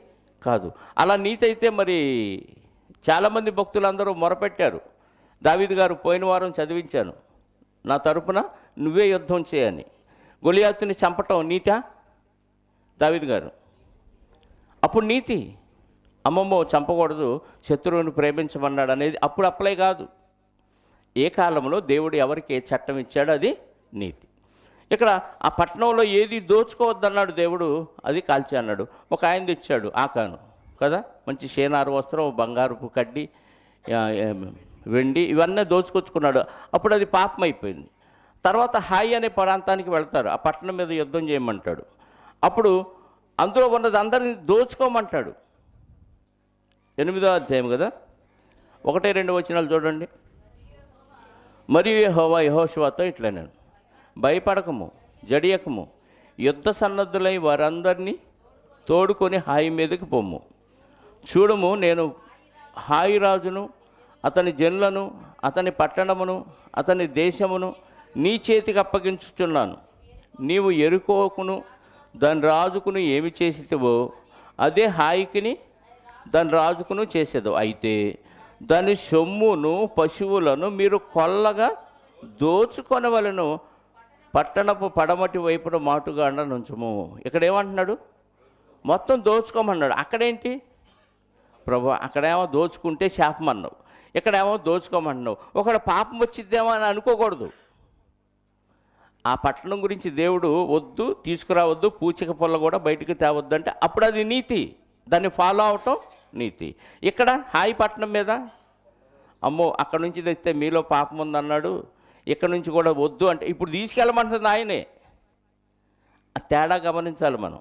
కాదు, అలా నీతి అయితే మరి చాలామంది భక్తులందరూ మొరపెట్టారు. దావీదు గారు పోయిన వారం చదివించాను, నా తరపున నువ్వే యుద్ధం చేయని. గొలియాతుని చంపటం నీతా? దావీదు గారు అప్పుడు నీతి. అమ్మమ్మో చంపకూడదు, శత్రువుని ప్రేమించమన్నాడు అనేది అప్పుడు అప్లై కాదు. ఏ కాలంలో దేవుడు ఎవరికి ఏ చట్టం ఇచ్చాడో అది నీతి. ఇక్కడ ఆ పట్టణంలో ఏది దోచుకోవద్దన్నాడు దేవుడు, అది కాల్చి అన్నాడు. ఒక ఆయన తెచ్చాడు ఆకాను కదా, మంచి షేనారు వస్త్రం, బంగారుపు కడ్డి, వెండి, ఇవన్నీ దోచుకొచ్చుకున్నాడు. అప్పుడు అది పాపం అయిపోయింది. తర్వాత హాయి అనే ప్రాంతానికి వెళ్తారు, ఆ పట్టణం మీద యుద్ధం చేయమంటాడు. అప్పుడు అందులో ఉన్నది అందరిని దోచుకోమంటాడు. 8వ అధ్యాయం కదా, 1-2 వచనాలు చూడండి. మరియు యెహోవా యెహోషువతో ఇట్లా, నేను భయపడకము, జడియకము, యుద్ధ సన్నద్ధులై వారందరినీ తోడుకొని హాయి మీదకి పొమ్ము. చూడుము, నేను హాయి రాజును, అతని జనులను, అతని పట్టణమును, అతని దేశమును నీ చేతికి అప్పగించుచున్నాను. నీవు ఎరుకోకును దాని రాజుకును ఏమి చేసితివో అదే హాయికిని దాని రాజుకును చేసేదు. అయితే దాని సొమ్మును, పశువులను మీరు కొల్లగా దోచుకొనవలెను. పట్టణపు పడమటి వైపున మాటుగాండ నుంచుము. ఇక్కడ ఏమంటున్నాడు? మొత్తం దోచుకోమన్నాడు. అక్కడేంటి ప్రభు, అక్కడేమో దోచుకుంటే శాపం అన్నావు, ఇక్కడేమో దోచుకోమన్నావు. ఒకడు పాపం వచ్చిద్దేమో అని అనుకోకూడదు. ఆ పట్టణం గురించి దేవుడు వద్దు, తీసుకురావద్దు, పూచిక పొల్ల కూడా బయటికి తేవద్దు అంటే అప్పుడు అది నీతి, దాన్ని ఫాలో అవటం నీతి. ఇక్కడ హాయి పట్టణం మీద అమ్మో అక్కడ నుంచి తెస్తే మీలో పాపం ఉందన్నాడు, ఇక్కడ నుంచి కూడా వద్దు అంటే ఇప్పుడు తీసుకెళ్ళమంటుంది ఆయనే. ఆ తేడా గమనించాలి మనం.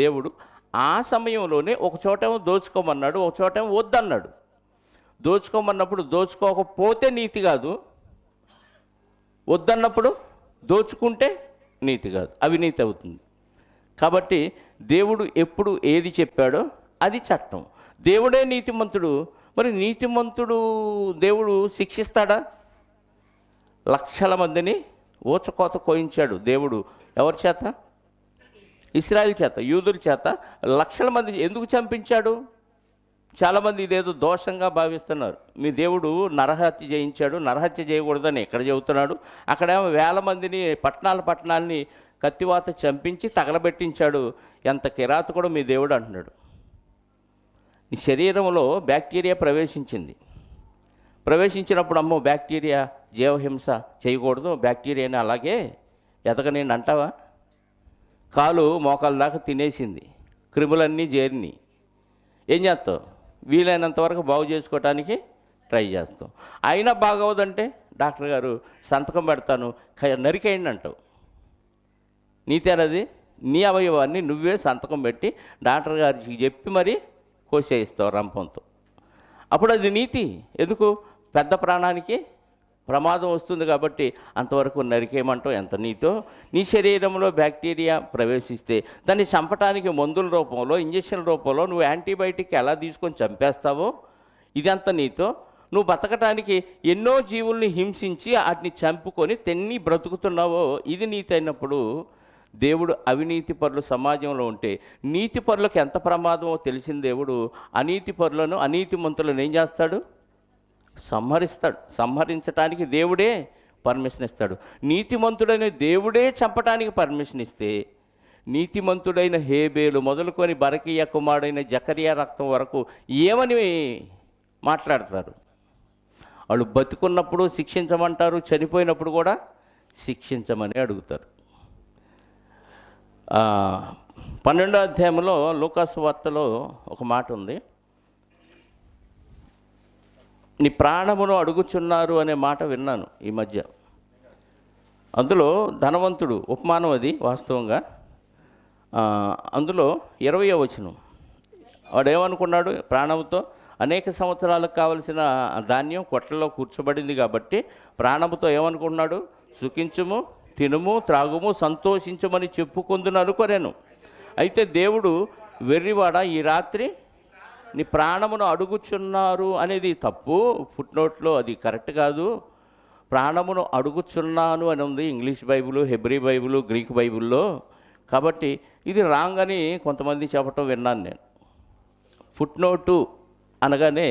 దేవుడు ఆ సమయంలోనే ఒక చోటేమో దోచుకోమన్నాడు, ఒక చోటేమో వద్దన్నాడు. దోచుకోమన్నప్పుడు దోచుకోకపోతే నీతి కాదు, వద్దన్నప్పుడు దోచుకుంటే నీతి కాదు, అవినీతి అవుతుంది. కాబట్టి దేవుడు ఎప్పుడు ఏది చెప్పాడో అది చట్టం. దేవుడే నీతిమంతుడు. మరి నీతిమంతుడు దేవుడు శిక్షిస్తాడా? లక్షల మందిని ఊచకోత కోయించాడు దేవుడు. ఎవరి చేత? ఇశ్రాయేల్ చేత, యూదుల చేత లక్షల మంది ఎందుకు చంపించాడు? చాలామంది ఇదేదో దోషంగా భావిస్తున్నారు. మీ దేవుడు నరహత్య చేయించాడు, నరహత్య చేయకూడదని ఎక్కడ చెబుతున్నాడు. అక్కడేమో వేల మందిని పట్టణాలని కత్తివాత చంపించి తగలబెట్టించాడు. ఎంత కిరాతకుడో మీ దేవుడు అంటున్నాడు. నీ శరీరంలో బ్యాక్టీరియా ప్రవేశించింది. ప్రవేశించినప్పుడు అమ్మో బ్యాక్టీరియా జీవహింస చేయకూడదు, బ్యాక్టీరియాని అలాగే ఎదగనేని అంటావా? కాలు మోకాల దాకా తినేసింది, క్రిములన్నీ చేరినాయి. ఏం చేస్తావు? వీలైనంత వరకు బాగు చేసుకోవటానికి ట్రై చేస్తాం. అయినా బాగవదంటే డాక్టర్ గారు సంతకం పెడతాను, నరికేయండి అంటావు. నీతేనది? నీ అవయవాన్ని నువ్వే సంతకం పెట్టి డాక్టర్ గారికి చెప్పి మరి కోసేయిస్తావు రంపంతో. అప్పుడు అది నీతి. ఎందుకు? పెద్ద ప్రాణానికి ప్రమాదం వస్తుంది కాబట్టి అంతవరకు నరికేయమంటావు. ఎంత నీతో! నీ శరీరంలో బ్యాక్టీరియా ప్రవేశిస్తే దాన్ని చంపటానికి మందుల రూపంలో, ఇంజక్షన్ రూపంలో నువ్వు యాంటీబయాటిక్ ఎలా తీసుకొని చంపేస్తావో ఇదంతా నీతో. నువ్వు బతకటానికి ఎన్నో జీవుల్ని హింసించి వాటిని చంపుకొని తిన్ని బ్రతుకుతున్నావో ఇది నీతి అయినప్పుడు, దేవుడు అవినీతి పరులు సమాజంలో ఉంటే నీతి పరులకు ఎంత ప్రమాదమో తెలిసిన దేవుడు అనీతి పరులను, అనీతిమంతులను ఏం చేస్తాడు? సంహరిస్తాడు. సంహరించటానికి దేవుడే పర్మిషన్ ఇస్తాడు. నీతిమంతుడైన దేవుడే చంపటానికి పర్మిషన్ ఇస్తే నీతిమంతుడైన హేబేలు మొదలుకొని బరకీయ కుమారుడైన జకరియా రక్తం వరకు ఏమని మాట్లాడతారు? వాళ్ళు బతుకున్నప్పుడు శిక్షించమంటారు, చనిపోయినప్పుడు కూడా శిక్షించమని అడుగుతారు. 12వ అధ్యాయంలో లూకాసు వార్తలో ఒక మాట ఉంది. నీ ప్రాణమును అడుగుచున్నారు అనే మాట విన్నాను ఈ మధ్య. అందులో ధనవంతుడు ఉపమానం, అది వాస్తవంగా. అందులో 20వ వచనం, వాడు ఏమనుకున్నాడు? ప్రాణంతో అనేక సంవత్సరాలకు కావలసిన ధాన్యం కొట్లలో కూర్చోబడింది కాబట్టి ప్రాణముతో ఏమనుకున్నాడు? సుఖించుము, తినుము, త్రాగుము, సంతోషించమని చెప్పుకుందును అనుకోలేను. అయితే దేవుడు వెర్రివాడ, ఈ రాత్రి నీ ప్రాణమును అడుగుచున్నారు అనేది తప్పు. ఫుట్నోట్లో అది కరెక్ట్ కాదు. ప్రాణమును అడుగుచున్నాను అని ఉంది English Bible, Hebrew Bible, Greek బైబిల్లో. కాబట్టి ఇది రాంగ్ అని కొంతమంది చెప్పటం విన్నాను నేను. ఫుట్నోటు అనగానే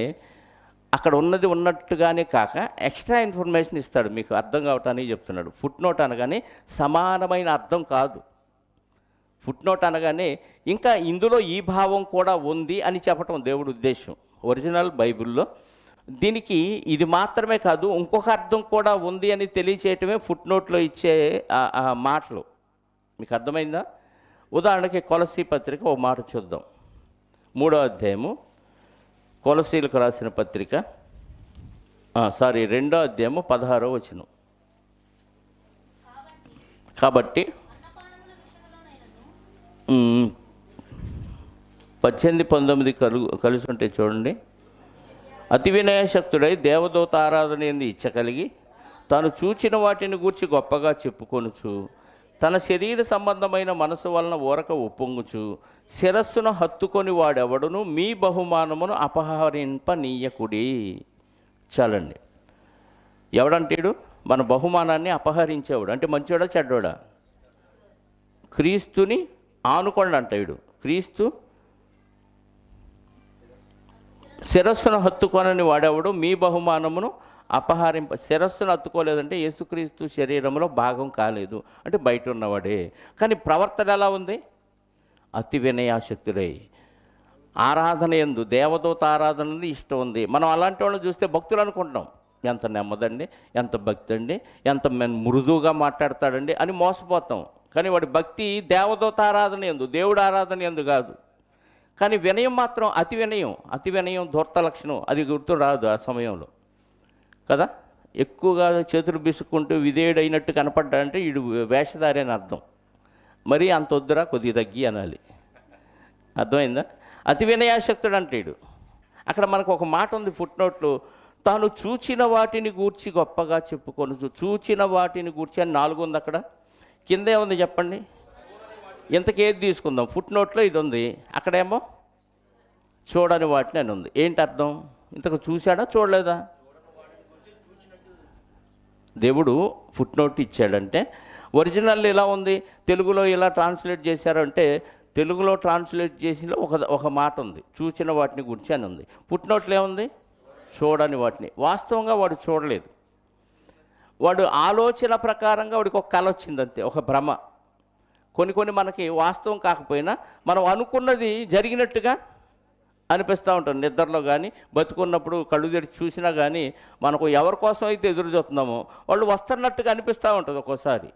అక్కడ ఉన్నది ఉన్నట్టుగానే కాక ఎక్స్ట్రా ఇన్ఫర్మేషన్ ఇస్తాడు, మీకు అర్థం కావటానికి చెప్తున్నాడు. ఫుట్నోట్ అనగానే సమానమైన అర్థం కాదు. ఫుట్నోట్ అనగానే ఇంకా ఇందులో ఈ భావం కూడా ఉంది అని చెప్పటం దేవుడి ఉద్దేశం ఒరిజినల్ బైబిల్లో. దీనికి ఇది మాత్రమే కాదు, ఇంకొక అర్థం కూడా ఉంది అని తెలియచేయటమే ఫుట్నోట్లో ఇచ్చే మాటలు. మీకు అర్థమైందా? ఉదాహరణకి కొలసీ పత్రిక ఓ మాట చూద్దాం. 3వ అధ్యాయము, కొలసీలకు రాసిన పత్రిక, 2వ అధ్యాయము 16వ వచనం. కాబట్టి 18-19 కలిసి ఉంటే చూడండి. అతి వినయశక్తుడై దేవదూత ఆరాధన ఎందు ఇచ్చగలిగి తాను చూచిన వాటిని గూర్చి గొప్పగా చెప్పుకొనుచు తన శరీర సంబంధమైన మనసు వలన ఊరక ఉప్పొంగుచు శిరస్సును హత్తుకొని వాడెవడును మీ బహుమానమును అపహరింపనీయకుడి. చాలండి. ఎవడంటాడు? మన బహుమానాన్ని అపహరించేవాడు. అంటే మంచోడా చెడ్డోడా? క్రీస్తుని ఆనుకోండి అంటాడు. క్రీస్తు శిరస్సును హత్తుకొనని వాడేవాడు మీ బహుమానమును శిరస్సును హత్తుకోలేదంటే యేసుక్రీస్తు శరీరంలో భాగం కాలేదు అంటే బయట ఉన్నవాడే. కానీ ప్రవర్తన ఎలా ఉంది? అతి వినయాశక్తుడై ఆరాధన యందు, దేవదూత ఆరాధన ఇష్టం ఉంది. మనం అలాంటి వాళ్ళని చూస్తే భక్తులు అనుకుంటాం, ఎంత నెమ్మదండి, ఎంత భక్తి అండి, ఎంత మృదువుగా మాట్లాడతాడండి అని మోసపోతాం. కానీ వాడి భక్తి దేవదూత ఆరాధన యందు, దేవుడు ఆరాధన యందు కాదు. కానీ వినయం మాత్రం అతి వినయం. అతి వినయం ధూర్త లక్షణం. అది గుర్తు రాదు ఆ సమయంలో కదా. ఎక్కువగా చేతులు బిసుక్కుంటూ విధేయుడైనట్టు కనపడ్డాడంటే వీడు వేషధారి అని అర్థం. మరీ అంత వద్దురా, కొద్దిగా తగ్గి అనాలి. అర్థమైందా? అతి వినయాశక్తుడు అంటాడు. అక్కడ మనకు ఒక మాట ఉంది ఫుట్నోట్లో, తాను చూచిన వాటిని గూర్చి గొప్పగా చెప్పుకొను. చూచిన వాటిని గూర్చి అని 4 ఉంది అక్కడ. కింద ఏముంది చెప్పండి? ఇంతకేది తీసుకుందాం? ఫుట్నోట్లో ఇది ఉంది, అక్కడేమో చూడని వాటిని అని ఉంది. ఏంటి అర్థం? ఇంతకు చూశాడా చూడలేదా? దేవుడు ఫుట్నోట్ ఇచ్చాడంటే ఒరిజినల్ ఇలా ఉంది, తెలుగులో ఇలా ట్రాన్స్లేట్ చేశారంటే తెలుగులో ట్రాన్స్లేట్ చేసిన ఒక మాట ఉంది, చూచిన వాటిని గురించి అని ఉంది. ఫుట్నోట్లో ఏముంది? చూడని వాటిని. వాస్తవంగా వాడు చూడలేదు. వాడు ఆలోచన ప్రకారంగా వాడికి ఒక కళ వచ్చిందంతే, ఒక భ్రమ. కొన్ని మనకి వాస్తవం కాకపోయినా మనం అనుకున్నది జరిగినట్టుగా అనిపిస్తూ ఉంటుంది. నిద్రలో కానీ బతుకున్నప్పుడు కళ్ళు తెరిచి చూసినా కానీ మనకు ఎవరి కోసం అయితే ఎదురు చూస్తున్నామో వాళ్ళు వస్తున్నట్టుగా అనిపిస్తూ ఉంటుంది. ఒక్కోసారి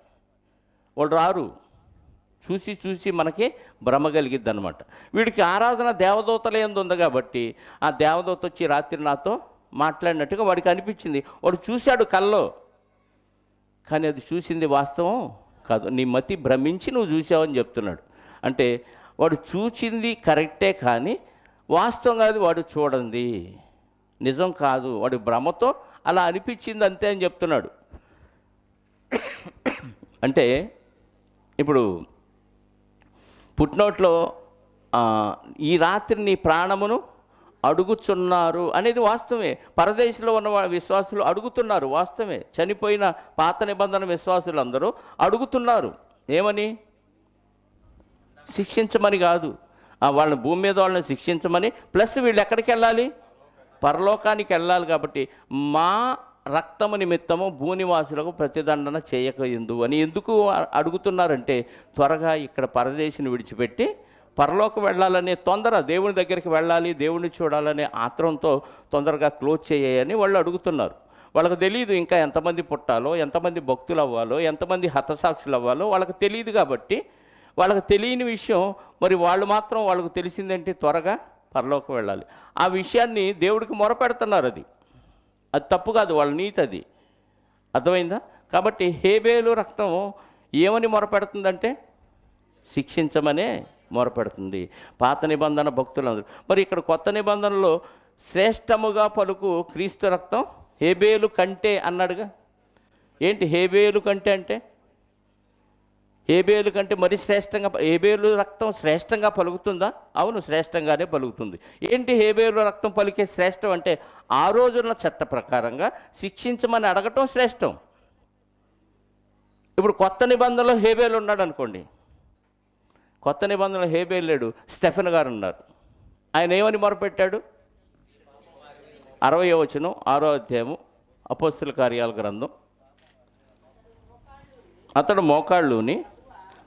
వాళ్ళు రారు, చూసి చూసి మనకి భ్రమ కలిగిద్ది అనమాట. వీడికి ఆరాధన దేవదూతల యందు ఉంది కాబట్టి ఆ దేవదూత వచ్చి రాత్రి నాతో మాట్లాడినట్టుగా వాడికి అనిపించింది. వాడు చూశాడు కల్లో, కానీ అది చూసింది వాస్తవం కాదు. నీ మతి భ్రమించి నువ్వు చూసావని చెప్తున్నాడు. అంటే వాడు చూసింది కరెక్టే, కానీ వాస్తవం కాదు, వాడు చూడండి నిజం కాదు, వాడి భ్రమతో అలా అనిపించింది అంతే అని చెప్తున్నాడు. అంటే ఇప్పుడు పుట్టినోట్లో ఈ రాత్రి నీ ప్రాణమును అడుగుచున్నారు అనేది వాస్తవమే. పరదేశంలో ఉన్న విశ్వాసులు అడుగుతున్నారు, వాస్తవమే. చనిపోయిన పాత నిబంధన విశ్వాసులు అందరూ అడుగుతున్నారు. ఏమని? శిక్షించమని కాదు, వాళ్ళని భూమి మీద వాళ్ళని శిక్షించమని. ప్లస్ వీళ్ళు ఎక్కడికి వెళ్ళాలి? పరలోకానికి వెళ్ళాలి. కాబట్టి మా రక్తము నిమిత్తము భూనివాసులకు ప్రతిదండన చేయక ఎందు అని ఎందుకు అడుగుతున్నారంటే, త్వరగా ఇక్కడ పరదేశిని విడిచిపెట్టి పరలోకం వెళ్ళాలనే తొందర, దేవుని దగ్గరికి వెళ్ళాలి, దేవుడిని చూడాలనే ఆత్రంతో తొందరగా క్లోజ్ చేయని వాళ్ళు అడుగుతున్నారు. వాళ్ళకి తెలియదు ఇంకా ఎంతమంది పుట్టాలో, ఎంతమంది భక్తులు అవ్వాలో, ఎంతమంది హతసాక్షులు అవ్వాలో వాళ్ళకి తెలియదు. కాబట్టి వాళ్ళకి తెలియని విషయం మరి వాళ్ళు మాత్రం వాళ్ళకు తెలిసిందంటే త్వరగా పరలోకం వెళ్ళాలి. ఆ విషయాన్ని దేవుడికి మొరపెడుతున్నారు. అది తప్పు కాదు, వాళ్ళ నీతి అది. అర్థమైందా? కాబట్టి హేబేలు రక్తం ఏమని మొరపెడుతుందంటే శిక్షించమనే మొరపెడుతుంది పాత నిబంధన భక్తులందరూ. మరి ఇక్కడ కొత్త నిబంధనలో శ్రేష్టముగా పలుకు క్రీస్తు రక్తం హేబేలు కంటే అన్నాడుగా. ఏంటి హేబేలు కంటే అంటే? హేబేలు కంటే మరి శ్రేష్టంగా, హేబేలు రక్తం శ్రేష్టంగా పలుకుతుందా? అవును, శ్రేష్టంగానే పలుకుతుంది. ఏంటి హేబేలు రక్తం పలికే శ్రేష్టం అంటే, ఆ రోజున్న చట్ట ప్రకారంగా శిక్షించమని అడగటం శ్రేష్టం. ఇప్పుడు కొత్త నిబంధనలో హేబేలు ఉన్నాడు అనుకోండి, కొత్త నిబంధనలో హేబేలు లేడు, స్టెఫెన్ గారు ఉన్నారు. ఆయన ఏమని మొరపెట్టాడు? 60వ వచనం 6వ అధ్యాయము అపోస్తలుల కార్యాల గ్రంథం. అతడు మోకాళ్ళుని,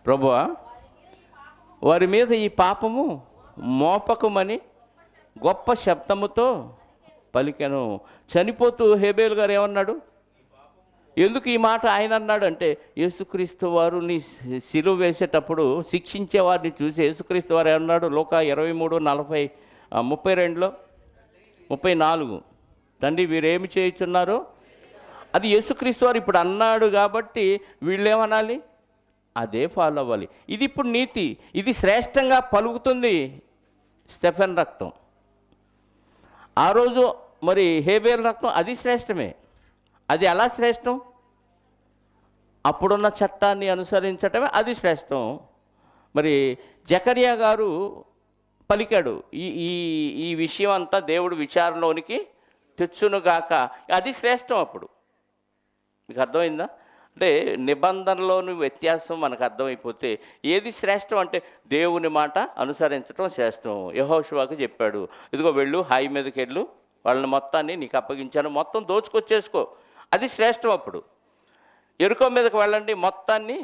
ప్రభువా వారి మీద ఈ పాపము మోపకమని గొప్ప శబ్దముతో పలికెను. చనిపోతూ హేబేలు గారు ఏమన్నాడు? ఎందుకు ఈ మాట ఆయన అన్నాడు అంటే, యేసుక్రీస్తు వారు నీ సిలువ వేసేటప్పుడు శిక్షించే వారిని చూసి యేసుక్రీస్తు వారు ఏమన్నాడు? లూకా 23:32 34, తండ్రి వీరేమి చేయుచున్నారు? అది యేసుక్రీస్తు వారు ఇప్పుడు అన్నాడు కాబట్టి వీళ్ళేమనాలి? అదే ఫాలో అవ్వాలి. ఇది ఇప్పుడు నీతి, ఇది శ్రేష్టంగా పలుకుతుంది స్టెఫెన్ రక్తం. ఆ రోజు మరి హేబేలు రక్తం అది శ్రేష్టమే. అది ఎలా శ్రేష్టం? అప్పుడున్న చట్టాన్ని అనుసరించటమే అది శ్రేష్టం. మరి జకర్యా గారు పలికాడు, ఈ ఈ ఈ విషయం అంతా దేవుడు విచారణలోనికి తెచ్చునుగాక, అది శ్రేష్టం. అప్పుడు మీకు అర్థమైందా? అంటే నిబంధనలోని వ్యత్యాసం మనకు అర్థమైపోతే ఏది శ్రేష్టం అంటే దేవుని మాట అనుసరించడం శ్రేష్టం. యెహోషువకు చెప్పాడు, ఇదిగో వెళ్ళు, హాయి మీదకి వెళ్ళు, వాళ్ళని మొత్తాన్ని నీకు అప్పగించాను, మొత్తం దోచుకొచ్చేసుకో, అది శ్రేష్టం. అప్పుడు ఎరుకో మీదకి వెళ్ళండి, మొత్తాన్ని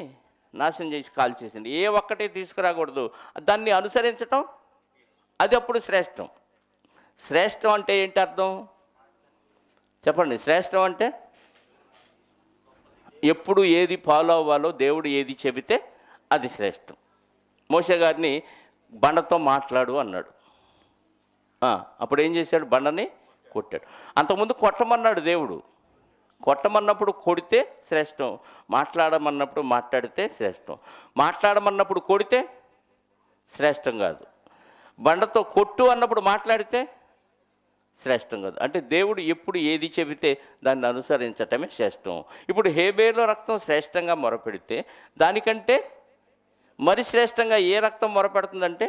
నాశనం చేసి కాల్చేసింది, ఏ ఒక్కటి తీసుకురాకూడదు, దాన్ని అనుసరించటం అది అప్పుడు శ్రేష్టం. శ్రేష్టం అంటే ఏంటి అర్థం చెప్పండి? శ్రేష్టం అంటే ఎప్పుడు ఏది ఫాలో అవ్వాలో, దేవుడు ఏది చెబితే అది శ్రేష్టం. మోషే గారిని బండతో మాట్లాడు అన్నాడు. అప్పుడు ఏం చేశాడు? బండని కొట్టాడు. అంతకుముందు కొట్టమన్నాడు దేవుడు. కొట్టమన్నప్పుడు కొడితే శ్రేష్టం, మాట్లాడమన్నప్పుడు మాట్లాడితే శ్రేష్టం. మాట్లాడమన్నప్పుడు కొడితే శ్రేష్టం కాదు, బండతో కొట్టు అన్నప్పుడు మాట్లాడితే శ్రేష్టం కాదు. అంటే దేవుడు ఎప్పుడు ఏది చెబితే దాన్ని అనుసరించటమే శ్రేష్టం. ఇప్పుడు హేబేలు రక్తం శ్రేష్టంగా మొరపెడితే దానికంటే మరి శ్రేష్టంగా ఏ రక్తం మొరపెడుతుందంటే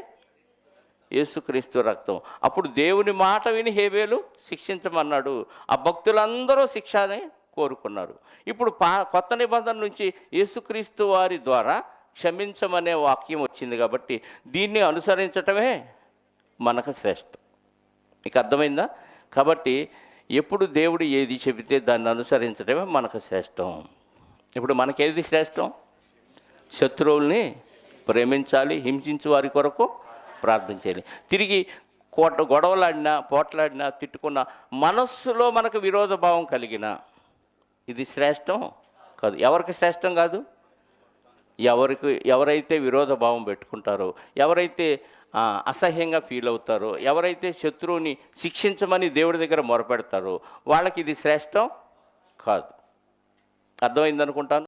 యేసుక్రీస్తు రక్తం. అప్పుడు దేవుని మాట విని హేబేలు శిక్షించమన్నాడు, ఆ భక్తులందరూ శిక్షని కోరుకున్నారు. ఇప్పుడు కొత్త నిబంధన నుంచి యేసుక్రీస్తు వారి ద్వారా క్షమించమనే వాక్యం వచ్చింది కాబట్టి దీన్ని అనుసరించటమే మనకు శ్రేష్టం. మీకు అర్థమైందా? కాబట్టి ఎప్పుడు దేవుడు ఏది చెబితే దాన్ని అనుసరించడమే మనకు శ్రేష్టం. ఇప్పుడు మనకేది శ్రేష్టం? శత్రువుల్ని ప్రేమించాలి, హింసించు వారి కొరకు ప్రార్థన చేయాలి. తిరిగి గొడవలాడినా, పోట్లాడినా, తిట్టుకున్నా, మనస్సులో మనకు విరోధ భావం కలిగిన ఇది శ్రేష్టం కాదు. ఎవరికి శ్రేష్టం కాదు? ఎవరైతే విరోధ భావం పెట్టుకుంటారో, ఎవరైతే అసహ్యంగా ఫీల్ అవుతారో, ఎవరైతే శత్రువుని శిక్షించమని దేవుడి దగ్గర మొరపెడతారో వాళ్ళకి ఇది శ్రేష్టం కాదు. అర్థమైందనుకుంటాను.